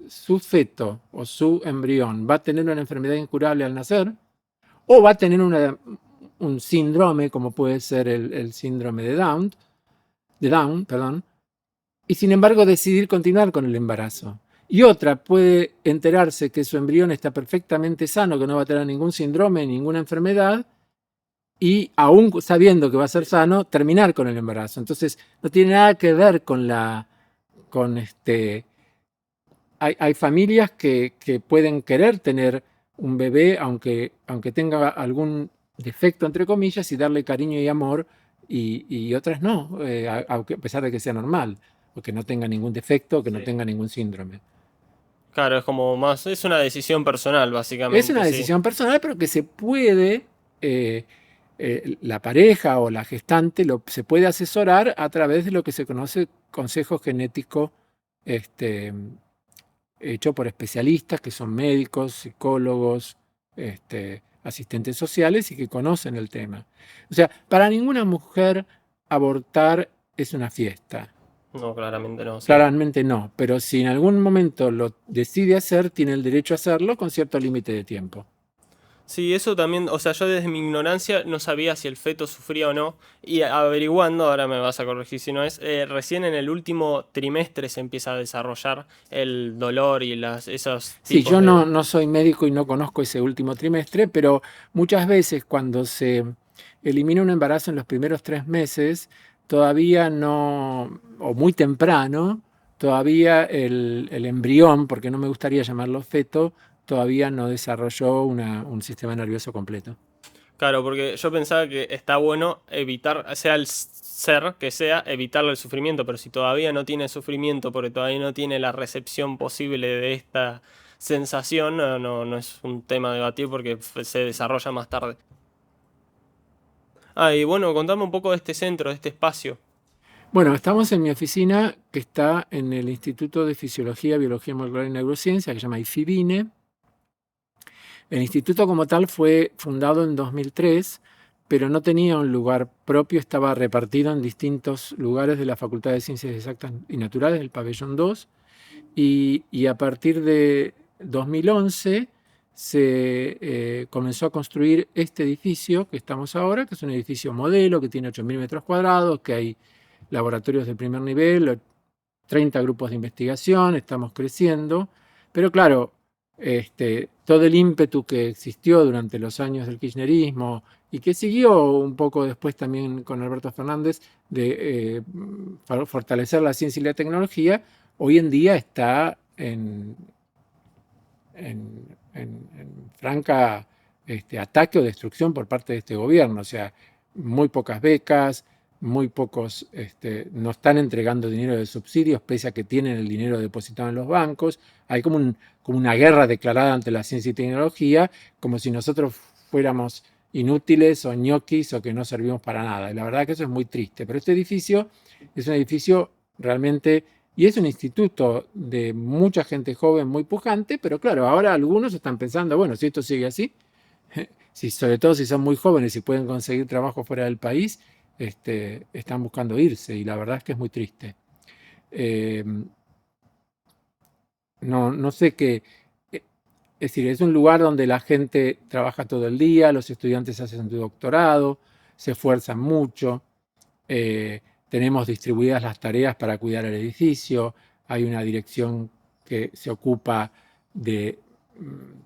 su feto o su embrión va a tener una enfermedad incurable al nacer o va a tener un síndrome, como puede ser el síndrome de Down, perdón, y sin embargo decidir continuar con el embarazo. Y otra puede enterarse que su embrión está perfectamente sano, que no va a tener ningún síndrome, ninguna enfermedad, y aún sabiendo que va a ser sano, terminar con el embarazo. Entonces, no tiene nada que ver con hay familias que pueden querer tener un bebé, aunque tenga algún defecto, entre comillas, y darle cariño y amor, y otras no, a pesar de que sea normal, o que no tenga ningún defecto, o que no Sí. tenga ningún síndrome. Claro, es como más, es una decisión personal, Es básicamente, una sí. decisión personal, pero que se puede, la pareja o la gestante se puede asesorar a través de lo que se conoce consejo genético este, hecho por especialistas que son médicos, psicólogos, asistentes sociales y que conocen el tema. O sea, para ninguna mujer abortar es una fiesta. No, claramente no, sí. Claramente no, pero si en algún momento lo decide hacer, tiene el derecho a hacerlo con cierto límite de tiempo. Sí, eso también, o sea, yo desde mi ignorancia no sabía si el feto sufría o no, y averiguando, ahora me vas a corregir si no es, recién en el último trimestre se empieza a desarrollar el dolor y esos Sí, tipos yo de... no soy médico y no conozco ese último trimestre, pero muchas veces cuando se elimina un embarazo en los primeros 3 meses, todavía no, o muy temprano, todavía el embrión, porque no me gustaría llamarlo feto, todavía no desarrolló un sistema nervioso completo. Claro, porque yo pensaba que está bueno evitar, sea el ser que sea, evitarle el sufrimiento, pero si todavía no tiene sufrimiento, porque todavía no tiene la recepción posible de esta sensación, no es un tema a debatir porque se desarrolla más tarde. Ah, y bueno, contame un poco de este centro, de este espacio. Bueno, estamos en mi oficina que está en el Instituto de Fisiología, Biología Molecular y Neurociencia, que se llama IFIBINE. El instituto como tal fue fundado en 2003, pero no tenía un lugar propio, estaba repartido en distintos lugares de la Facultad de Ciencias Exactas y Naturales, el pabellón 2, y a partir de 2011 se comenzó a construir este edificio que estamos ahora, que es un edificio modelo, que tiene 8.000 metros cuadrados, que hay laboratorios de primer nivel, 30 grupos de investigación, estamos creciendo, pero claro, todo el ímpetu que existió durante los años del kirchnerismo y que siguió un poco después también con Alberto Fernández de fortalecer la ciencia y la tecnología, hoy en día está en franca ataque o destrucción por parte de este gobierno. O sea, muy pocas becas, muy pocos, no están entregando dinero de subsidios, pese a que tienen el dinero depositado en los bancos. Hay como una guerra declarada ante la ciencia y tecnología, como si nosotros fuéramos inútiles o ñoquis o que no servimos para nada. Y la verdad que eso es muy triste. Pero este edificio es un edificio realmente y es un instituto de mucha gente joven muy pujante, pero claro, ahora algunos están pensando, bueno, si esto sigue así, sobre todo si son muy jóvenes y pueden conseguir trabajo fuera del país, están buscando irse y la verdad es que es muy triste. Eh, no sé qué, es decir, es un lugar donde la gente trabaja todo el día, los estudiantes hacen su doctorado, se esfuerzan mucho, tenemos distribuidas las tareas para cuidar el edificio, hay una dirección que se ocupa de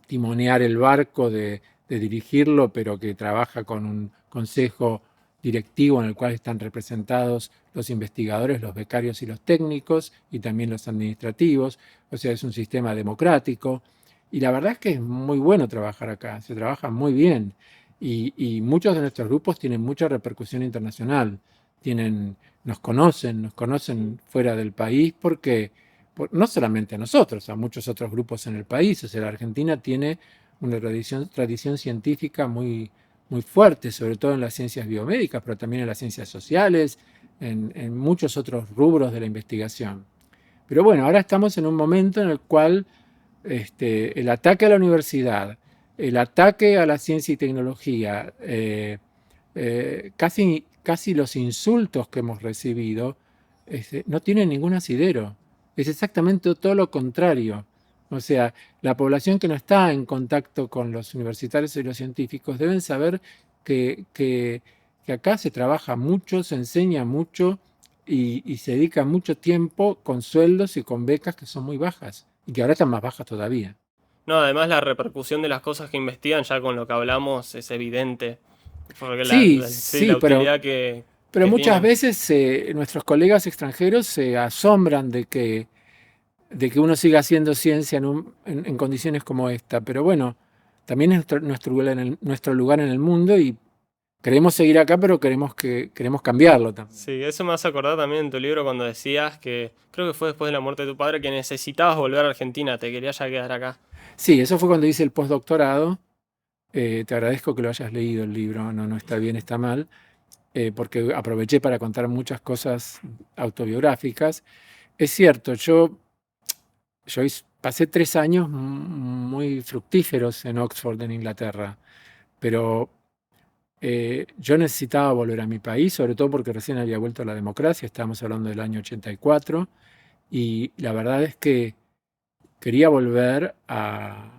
timonear el barco, de dirigirlo, pero que trabaja con un consejo directivo en el cual están representados los investigadores, los becarios y los técnicos, y también los administrativos. O sea, es un sistema democrático. Y la verdad es que es muy bueno trabajar acá, se trabaja muy bien. Y muchos de nuestros grupos tienen mucha repercusión internacional. Nos conocen fuera del país porque no solamente a nosotros, a muchos otros grupos en el país. O sea, la Argentina tiene una tradición científica muy fuerte, sobre todo en las ciencias biomédicas, pero también en las ciencias sociales, en muchos otros rubros de la investigación. Pero bueno, ahora estamos en un momento en el cual el ataque a la universidad, el ataque a la ciencia y tecnología, casi los insultos que hemos recibido, no tienen ningún asidero. Es exactamente todo lo contrario. O sea, la población que no está en contacto con los universitarios y los científicos deben saber que acá se trabaja mucho, se enseña mucho y se dedica mucho tiempo con sueldos y con becas que son muy bajas y que ahora están más bajas todavía. No, además la repercusión de las cosas que investigan, ya con lo que hablamos, es evidente. Porque Sí, sí, sí, la utilidad que, pero que muchas tienen. veces nuestros colegas extranjeros se asombran de que uno siga haciendo ciencia en condiciones como esta. Pero bueno, también es nuestro lugar en el mundo y queremos seguir acá, pero queremos cambiarlo también. Sí, eso me hace acordar también en tu libro cuando decías que, creo que fue después de la muerte de tu padre, que necesitabas volver a Argentina, te querías ya quedar acá. Sí, eso fue cuando hice el postdoctorado. Te agradezco que lo hayas leído el libro, no está bien, está mal, porque aproveché para contar muchas cosas autobiográficas. Es cierto, pasé 3 años muy fructíferos en Oxford, en Inglaterra, pero yo necesitaba volver a mi país, sobre todo porque recién había vuelto a la democracia, estábamos hablando del año 84, y la verdad es que quería volver a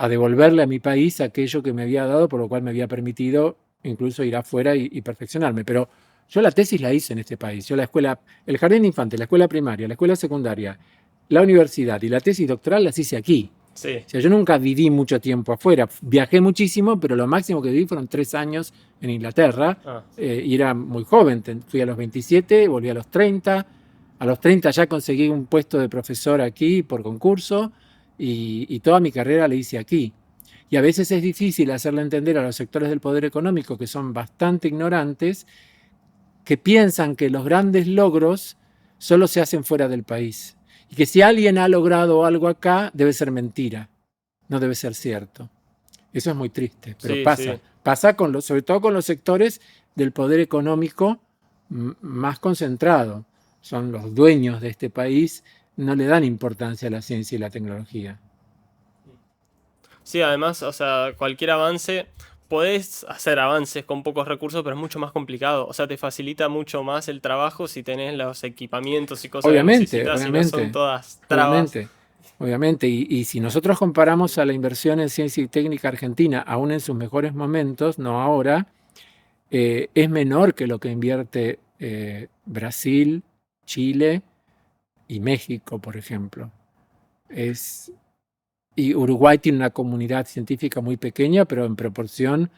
devolverle a mi país aquello que me había dado, por lo cual me había permitido incluso ir afuera y perfeccionarme. Pero yo la tesis la hice en este país. Yo el jardín de infantes, la escuela primaria, la escuela secundaria, la universidad y la tesis doctoral las hice aquí. Sí. O sea, yo nunca viví mucho tiempo afuera. Viajé muchísimo, pero lo máximo que viví fueron 3 años en Inglaterra. Ah, Y era muy joven. Fui a los 27, volví a los 30. A los 30 ya conseguí un puesto de profesor aquí por concurso y toda mi carrera la hice aquí. Y a veces es difícil hacerle entender a los sectores del poder económico que son bastante ignorantes, que piensan que los grandes logros solo se hacen fuera del país. Y que si alguien ha logrado algo acá, debe ser mentira, no debe ser cierto. Eso es muy triste, pero sí, pasa. sí. Pasa sobre todo con los sectores del poder económico más concentrado. Son los dueños de este país, no le dan importancia a la ciencia y la tecnología. Sí, además, o sea, cualquier avance, podés hacer avances con pocos recursos, pero es mucho más complicado. O sea, te facilita mucho más el trabajo si tenés los equipamientos y cosas que Obviamente, necesitas y no son obviamente, todas trabas. obviamente, obviamente. Y si nosotros comparamos a la inversión en ciencia y técnica argentina, aún en sus mejores momentos, no ahora, es menor que lo que invierte Brasil, Chile y México, por ejemplo. Y Uruguay tiene una comunidad científica muy pequeña, pero en proporción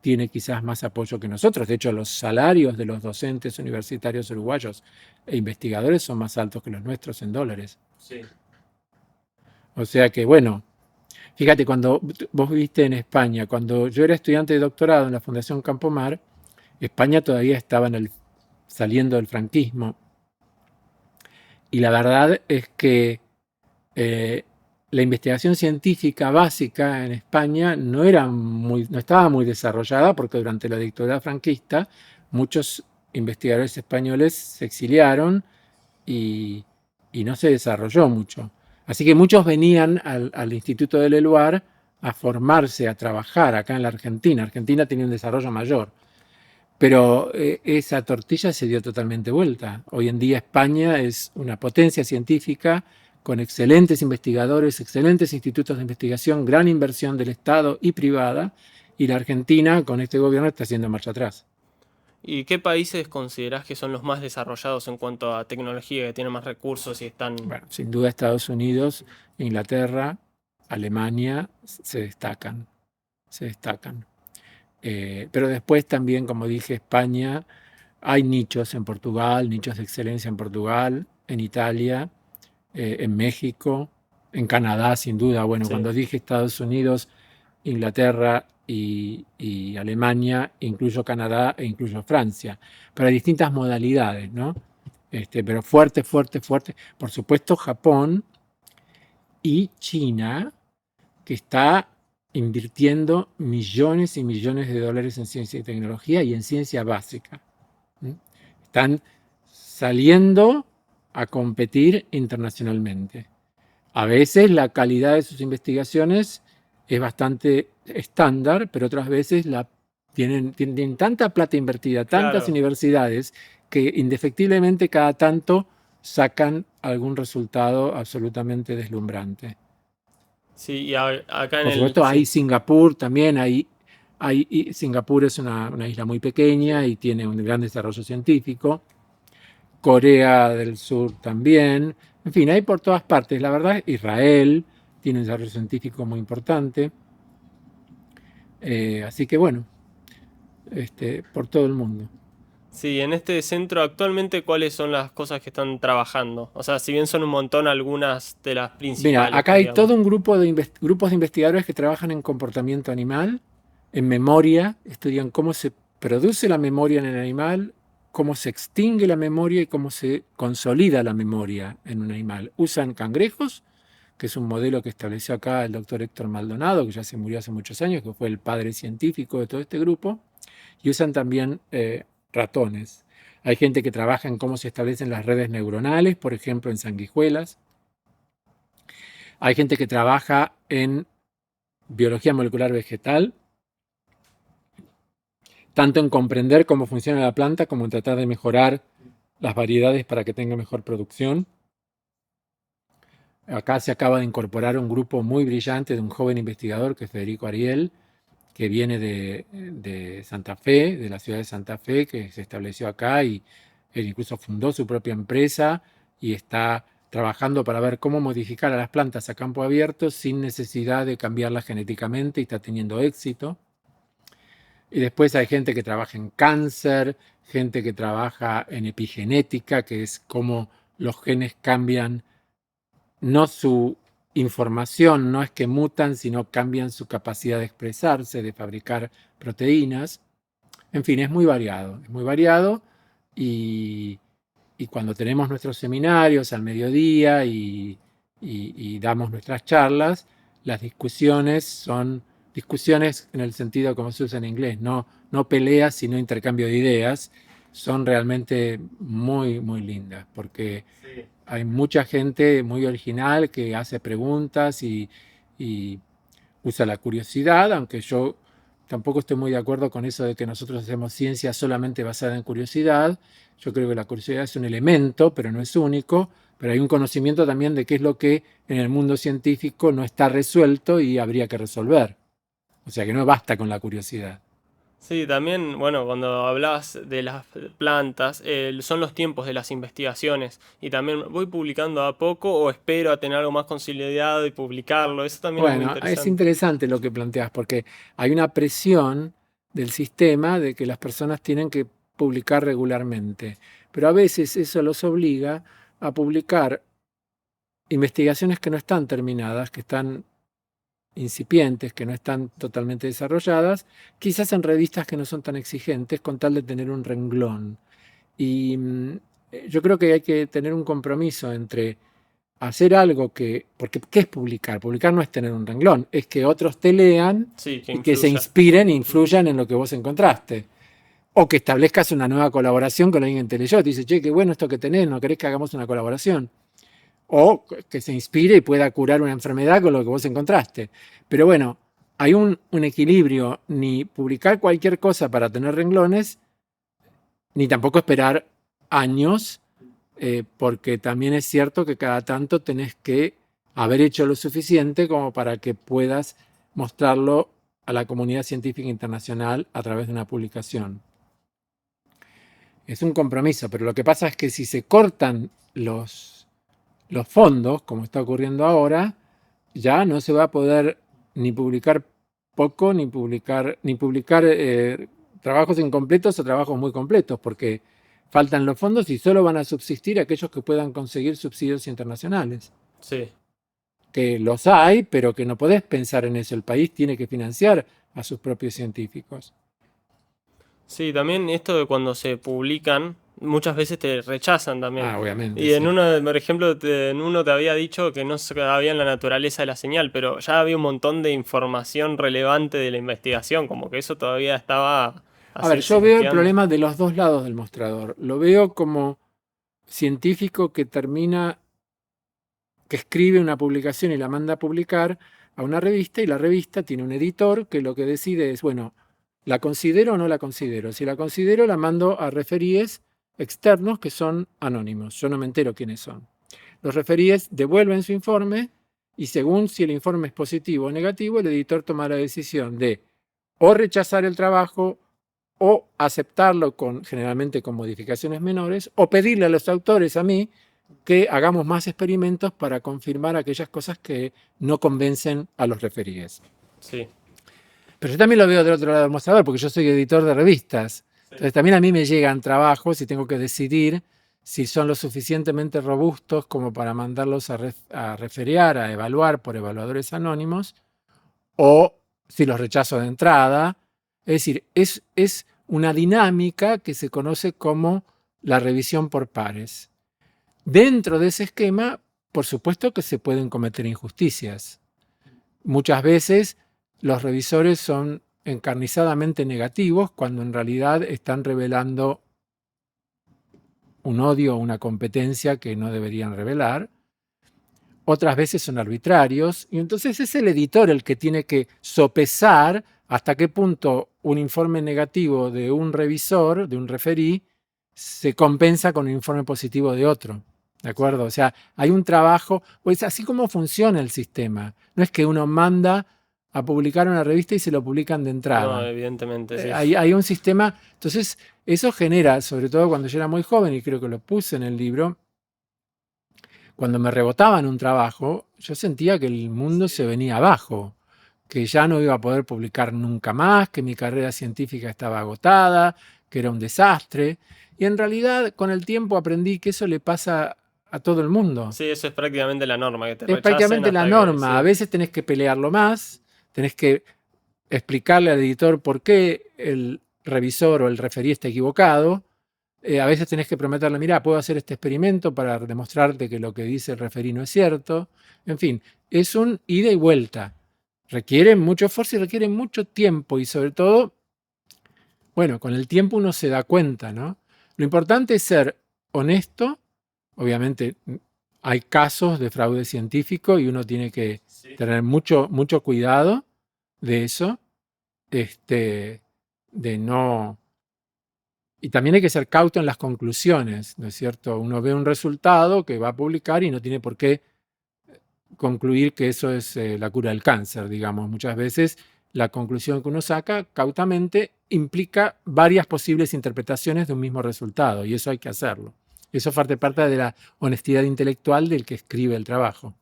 tiene quizás más apoyo que nosotros. De hecho, los salarios de los docentes universitarios uruguayos e investigadores son más altos que los nuestros en dólares. Sí. O sea que, bueno, fíjate, cuando vos viviste en España, cuando yo era estudiante de doctorado en la Fundación Campomar, España todavía estaba saliendo del franquismo. Y la verdad es que eh, la investigación científica básica en España no estaba muy desarrollada porque durante la dictadura franquista muchos investigadores españoles se exiliaron y, y no se desarrolló mucho. Así que muchos venían al Instituto del Eluar a formarse, a trabajar acá en la Argentina. Argentina tenía un desarrollo mayor. Pero esa tortilla se dio totalmente vuelta. Hoy en día España es una potencia científica con excelentes investigadores, excelentes institutos de investigación, gran inversión del Estado y privada, y la Argentina con este gobierno está haciendo marcha atrás. ¿Y qué países considerás que son los más desarrollados en cuanto a tecnología, que tienen más recursos y están... Bueno, sin duda Estados Unidos, Inglaterra, Alemania se destacan, se destacan. Pero después también, como dije, España, hay nichos en Portugal, nichos de excelencia en Portugal, en Italia, en México, en Canadá, sin duda. Bueno, Sí. cuando dije Estados Unidos, Inglaterra y Alemania, incluyo Canadá e incluyo Francia, pero hay distintas modalidades, ¿no? Pero fuerte, fuerte, fuerte. Por supuesto, Japón y China, que está invirtiendo millones y millones de dólares en ciencia y tecnología y en ciencia básica. Están saliendo a competir internacionalmente. A veces la calidad de sus investigaciones es bastante estándar, pero otras veces tienen tanta plata invertida, tantas Claro. universidades, que indefectiblemente cada tanto sacan algún resultado absolutamente deslumbrante. Sí, y acá en Por el... supuesto, hay Sí. Singapur también, y Singapur es una isla muy pequeña y tiene un gran desarrollo científico. Corea del Sur también. En fin, hay por todas partes. La verdad, Israel tiene un desarrollo científico muy importante. Así que bueno, por todo el mundo. Sí, en este centro actualmente, ¿cuáles son las cosas que están trabajando? O sea, si bien son un montón, algunas de las Mira, principales, acá hay digamos. todo un grupo grupos de investigadores que trabajan en comportamiento animal, en memoria, estudian cómo se produce la memoria en el animal, cómo se extingue la memoria y cómo se consolida la memoria en un animal. Usan cangrejos, que es un modelo que estableció acá el doctor Héctor Maldonado, que ya se murió hace muchos años, que fue el padre científico de todo este grupo, y usan también ratones. Hay gente que trabaja en cómo se establecen las redes neuronales, por ejemplo, en sanguijuelas. Hay gente que trabaja en biología molecular vegetal, tanto en comprender cómo funciona la planta como en tratar de mejorar las variedades para que tenga mejor producción. Acá se acaba de incorporar un grupo muy brillante de un joven investigador que es Federico Ariel, que viene de Santa Fe, de la ciudad de Santa Fe, que se estableció acá y él incluso fundó su propia empresa y está trabajando para ver cómo modificar a las plantas a campo abierto sin necesidad de cambiarlas genéticamente y está teniendo éxito. Y después hay gente que trabaja en cáncer, gente que trabaja en epigenética, que es cómo los genes cambian, no su información, no es que mutan, sino cambian su capacidad de expresarse, de fabricar proteínas. En fin, es muy variado y cuando tenemos nuestros seminarios al mediodía y damos nuestras charlas, las discusiones son discusiones en el sentido como se usa en inglés, no peleas, sino intercambio de ideas, son realmente muy, muy lindas, porque Sí. hay mucha gente muy original que hace preguntas y usa la curiosidad, aunque yo tampoco estoy muy de acuerdo con eso de que nosotros hacemos ciencia solamente basada en curiosidad. Yo creo que la curiosidad es un elemento, pero no es único, pero hay un conocimiento también de qué es lo que en el mundo científico no está resuelto y habría que resolver. O sea que no basta con la curiosidad. Sí, también, bueno, cuando hablas de las plantas, son los tiempos de las investigaciones. Y también voy publicando a poco o espero a tener algo más consolidado y publicarlo. Eso también es muy Bueno, es interesante. interesante lo que planteas, porque hay una presión del sistema de que las personas tienen que publicar regularmente, pero a veces eso los obliga a publicar investigaciones que no están terminadas, que están incipientes, que no están totalmente desarrolladas, quizás en revistas que no son tan exigentes, con tal de tener un renglón. Y yo creo que hay que tener un compromiso entre hacer algo porque ¿qué es publicar? Publicar no es tener un renglón, es que otros te lean Sí, que y que se influya. inspiren e Ujú. influyan en lo que vos encontraste. O que establezcas una nueva colaboración con alguien que te leyó. Te dice, che, qué bueno esto que tenés, ¿no querés que hagamos una colaboración? O que se inspire y pueda curar una enfermedad con lo que vos encontraste. Pero bueno, hay un equilibrio, ni publicar cualquier cosa para tener renglones, ni tampoco esperar años, porque también es cierto que cada tanto tenés que haber hecho lo suficiente como para que puedas mostrarlo a la comunidad científica internacional a través de una publicación. Es un compromiso, pero lo que pasa es que si se cortan los fondos, como está ocurriendo ahora, ya no se va a poder ni publicar poco, ni publicar trabajos incompletos o trabajos muy completos, porque faltan los fondos y solo van a subsistir aquellos que puedan conseguir subsidios internacionales. Sí. Que los hay, pero que no podés pensar en eso. El país tiene que financiar a sus propios científicos. Sí, también esto de cuando se publican, muchas veces te rechazan también. Obviamente, Y en sí. uno, por ejemplo, en uno te había dicho que no sabían la naturaleza de la señal, pero ya había un montón de información relevante de la investigación, como que eso todavía estaba A ver, así yo veo el circuiteando. problema de los dos lados del mostrador. Lo veo como científico que escribe una publicación y la manda a publicar a una revista y la revista tiene un editor que lo que decide es, bueno, ¿la considero o no la considero? Si la considero, la mando a referíes externos que son anónimos. Yo no me entero quiénes son. Los referíes devuelven su informe y según si el informe es positivo o negativo, el editor toma la decisión de o rechazar el trabajo o aceptarlo generalmente con modificaciones menores, o pedirle a los autores, a mí, que hagamos más experimentos para confirmar aquellas cosas que no convencen a los referíes. Sí. Pero yo también lo veo del otro lado del mostrador, porque yo soy editor de revistas. Entonces también a mí me llegan trabajos y tengo que decidir si son lo suficientemente robustos como para mandarlos a referiar, a evaluar por evaluadores anónimos, o si los rechazo de entrada. Es decir, es una dinámica que se conoce como la revisión por pares. Dentro de ese esquema, por supuesto que se pueden cometer injusticias. Muchas veces los revisores son encarnizadamente negativos cuando en realidad están revelando un odio o una competencia que no deberían revelar. Otras veces son arbitrarios y entonces es el editor el que tiene que sopesar hasta qué punto un informe negativo de un revisor, de un referí, se compensa con un informe positivo de otro. ¿De acuerdo? O sea, hay un trabajo, pues así como funciona el sistema. No es que uno manda a publicar una revista y se lo publican de No, entrada. evidentemente, sí. Hay un sistema, entonces eso genera, sobre todo cuando yo era muy joven, y creo que lo puse en el libro, cuando me rebotaban un trabajo, yo sentía que el mundo se venía abajo, que ya no iba a poder publicar nunca más, que mi carrera científica estaba agotada, que era un desastre. Y en realidad, con el tiempo aprendí que eso le pasa a todo el mundo. Sí, eso es prácticamente la norma, que te Es rechacen prácticamente la hasta que norma. A sí. veces tenés que pelearlo más, tenés que explicarle al editor por qué el revisor o el referí está equivocado. A veces tenés que prometerle, mira, puedo hacer este experimento para demostrarte que lo que dice el referí no es cierto. En fin, es un ida y vuelta. Requiere mucho esfuerzo y requiere mucho tiempo y sobre todo, bueno, con el tiempo uno se da cuenta, ¿no? Lo importante es ser honesto. Obviamente hay casos de fraude científico y uno tiene que Sí. tener mucho, mucho cuidado de eso, de no. Y también hay que ser cauto en las conclusiones, ¿no es cierto? Uno ve un resultado que va a publicar y no tiene por qué concluir que eso es la cura del cáncer, digamos. Muchas veces la conclusión que uno saca cautamente implica varias posibles interpretaciones de un mismo resultado y eso hay que hacerlo. Eso parte de la honestidad intelectual del que escribe el trabajo.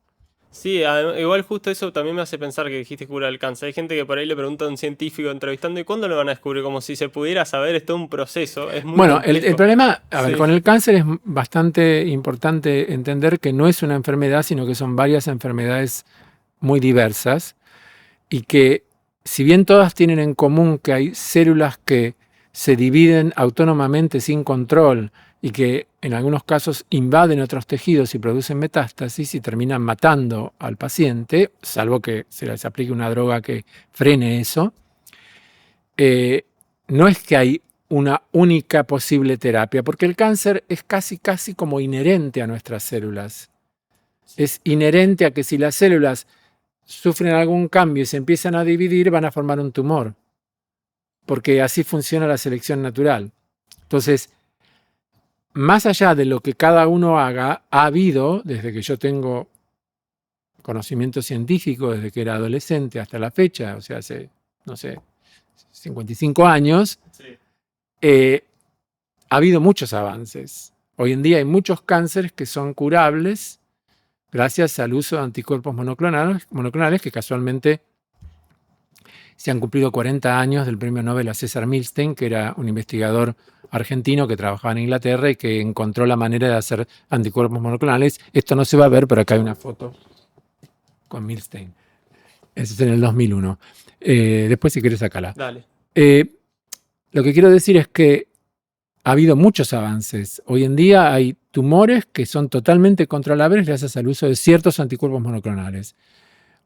Sí, igual justo eso también me hace pensar que dijiste cura del cáncer. Hay gente que por ahí le pregunta a un científico entrevistando, ¿y cuándo lo van a descubrir? Como si se pudiera saber, es todo un proceso, es muy Bueno, el complejo. problema, a ver, Sí, con el cáncer es bastante importante entender que no es una enfermedad, sino que son varias enfermedades muy diversas y que si bien todas tienen en común que hay células que se dividen autónomamente sin control y que en algunos casos invaden otros tejidos y producen metástasis y terminan matando al paciente, salvo que se les aplique una droga que frene eso, no es que hay una única posible terapia, porque el cáncer es casi como inherente a nuestras células. Es inherente a que si las células sufren algún cambio y se empiezan a dividir, van a formar un tumor, porque así funciona la selección natural. Entonces, más allá de lo que cada uno haga, ha habido, desde que yo tengo conocimiento científico, desde que era adolescente hasta la fecha, o sea, hace, no sé, 55 años, sí. ha habido muchos avances. Hoy en día hay muchos cánceres que son curables gracias al uso de anticuerpos monoclonales que casualmente se han cumplido 40 años del premio Nobel a César Milstein, que era un investigador argentino que trabajaba en Inglaterra y que encontró la manera de hacer anticuerpos monoclonales. Esto no se va a ver, pero acá hay una foto con Milstein. Eso es en el 2001. Después, si quieres, sacala. Dale. Lo que quiero decir es que ha habido muchos avances. Hoy en día hay tumores que son totalmente controlables gracias al uso de ciertos anticuerpos monoclonales.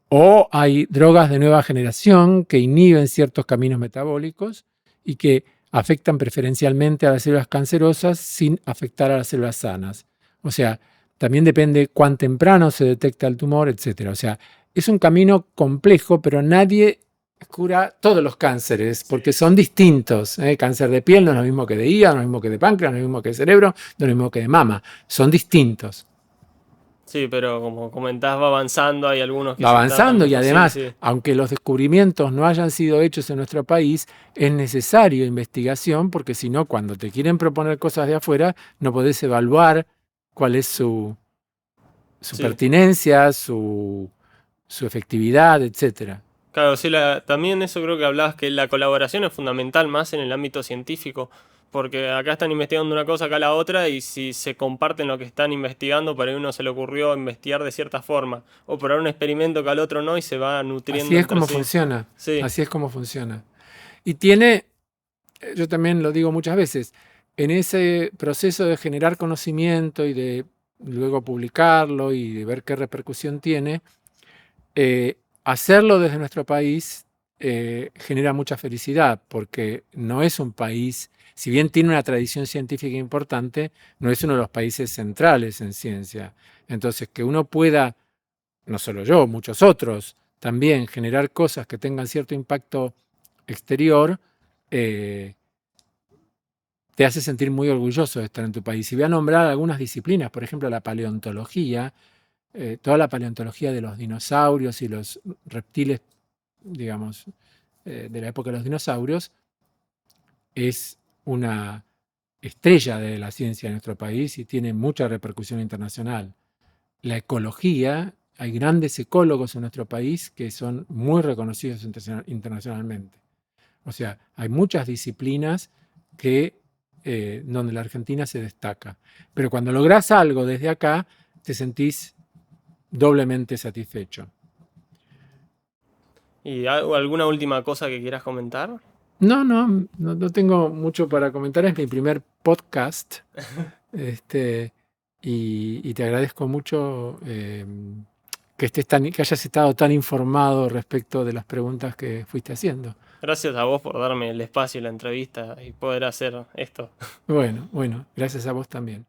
O hay drogas de nueva generación que inhiben ciertos caminos metabólicos y que afectan preferencialmente a las células cancerosas sin afectar a las células sanas. O sea, también depende cuán temprano se detecta el tumor, etc. O sea, es un camino complejo, pero nadie cura todos los cánceres porque son distintos. Cáncer de piel no es lo mismo que de hígado, no es lo mismo que de páncreas, no es lo mismo que de cerebro, no es lo mismo que de mama. Son distintos. Sí, pero como comentás, va avanzando, hay algunos que Va se tratan avanzando y mejor. además, Sí, sí. aunque los descubrimientos no hayan sido hechos en nuestro país, es necesario investigación porque si no, cuando te quieren proponer cosas de afuera, no podés evaluar cuál es su Sí. pertinencia, su efectividad, etc. Claro, sí, también eso creo que hablabas, que la colaboración es fundamental más en el ámbito científico, porque acá están investigando una cosa, acá la otra, y si se comparten lo que están investigando, para uno se le ocurrió investigar de cierta forma, o probar un experimento que al otro no, y se va nutriendo Así es entre como sí. funciona. Sí, Así es como funciona. Y tiene, yo también lo digo muchas veces, en ese proceso de generar conocimiento y de luego publicarlo y de ver qué repercusión tiene, hacerlo desde nuestro país genera mucha felicidad, porque no es un país, si bien tiene una tradición científica importante, no es uno de los países centrales en ciencia. Entonces, que uno pueda, no solo yo, muchos otros, también generar cosas que tengan cierto impacto exterior, eh, te hace sentir muy orgulloso de estar en tu país. Y voy a nombrar algunas disciplinas, por ejemplo, la paleontología, toda la paleontología de los dinosaurios y los reptiles, digamos, de la época de los dinosaurios, es una estrella de la ciencia en nuestro país y tiene mucha repercusión internacional. La ecología, hay grandes ecólogos en nuestro país que son muy reconocidos internacionalmente. O sea, hay muchas disciplinas que, donde la Argentina se destaca. Pero cuando lográs algo desde acá, te sentís doblemente satisfecho. ¿y alguna última cosa que quieras comentar? No tengo mucho para comentar. Es mi primer podcast. Y te agradezco mucho que hayas estado tan informado respecto de las preguntas que fuiste haciendo. Gracias a vos por darme el espacio y la entrevista y poder hacer esto. Bueno, gracias a vos también.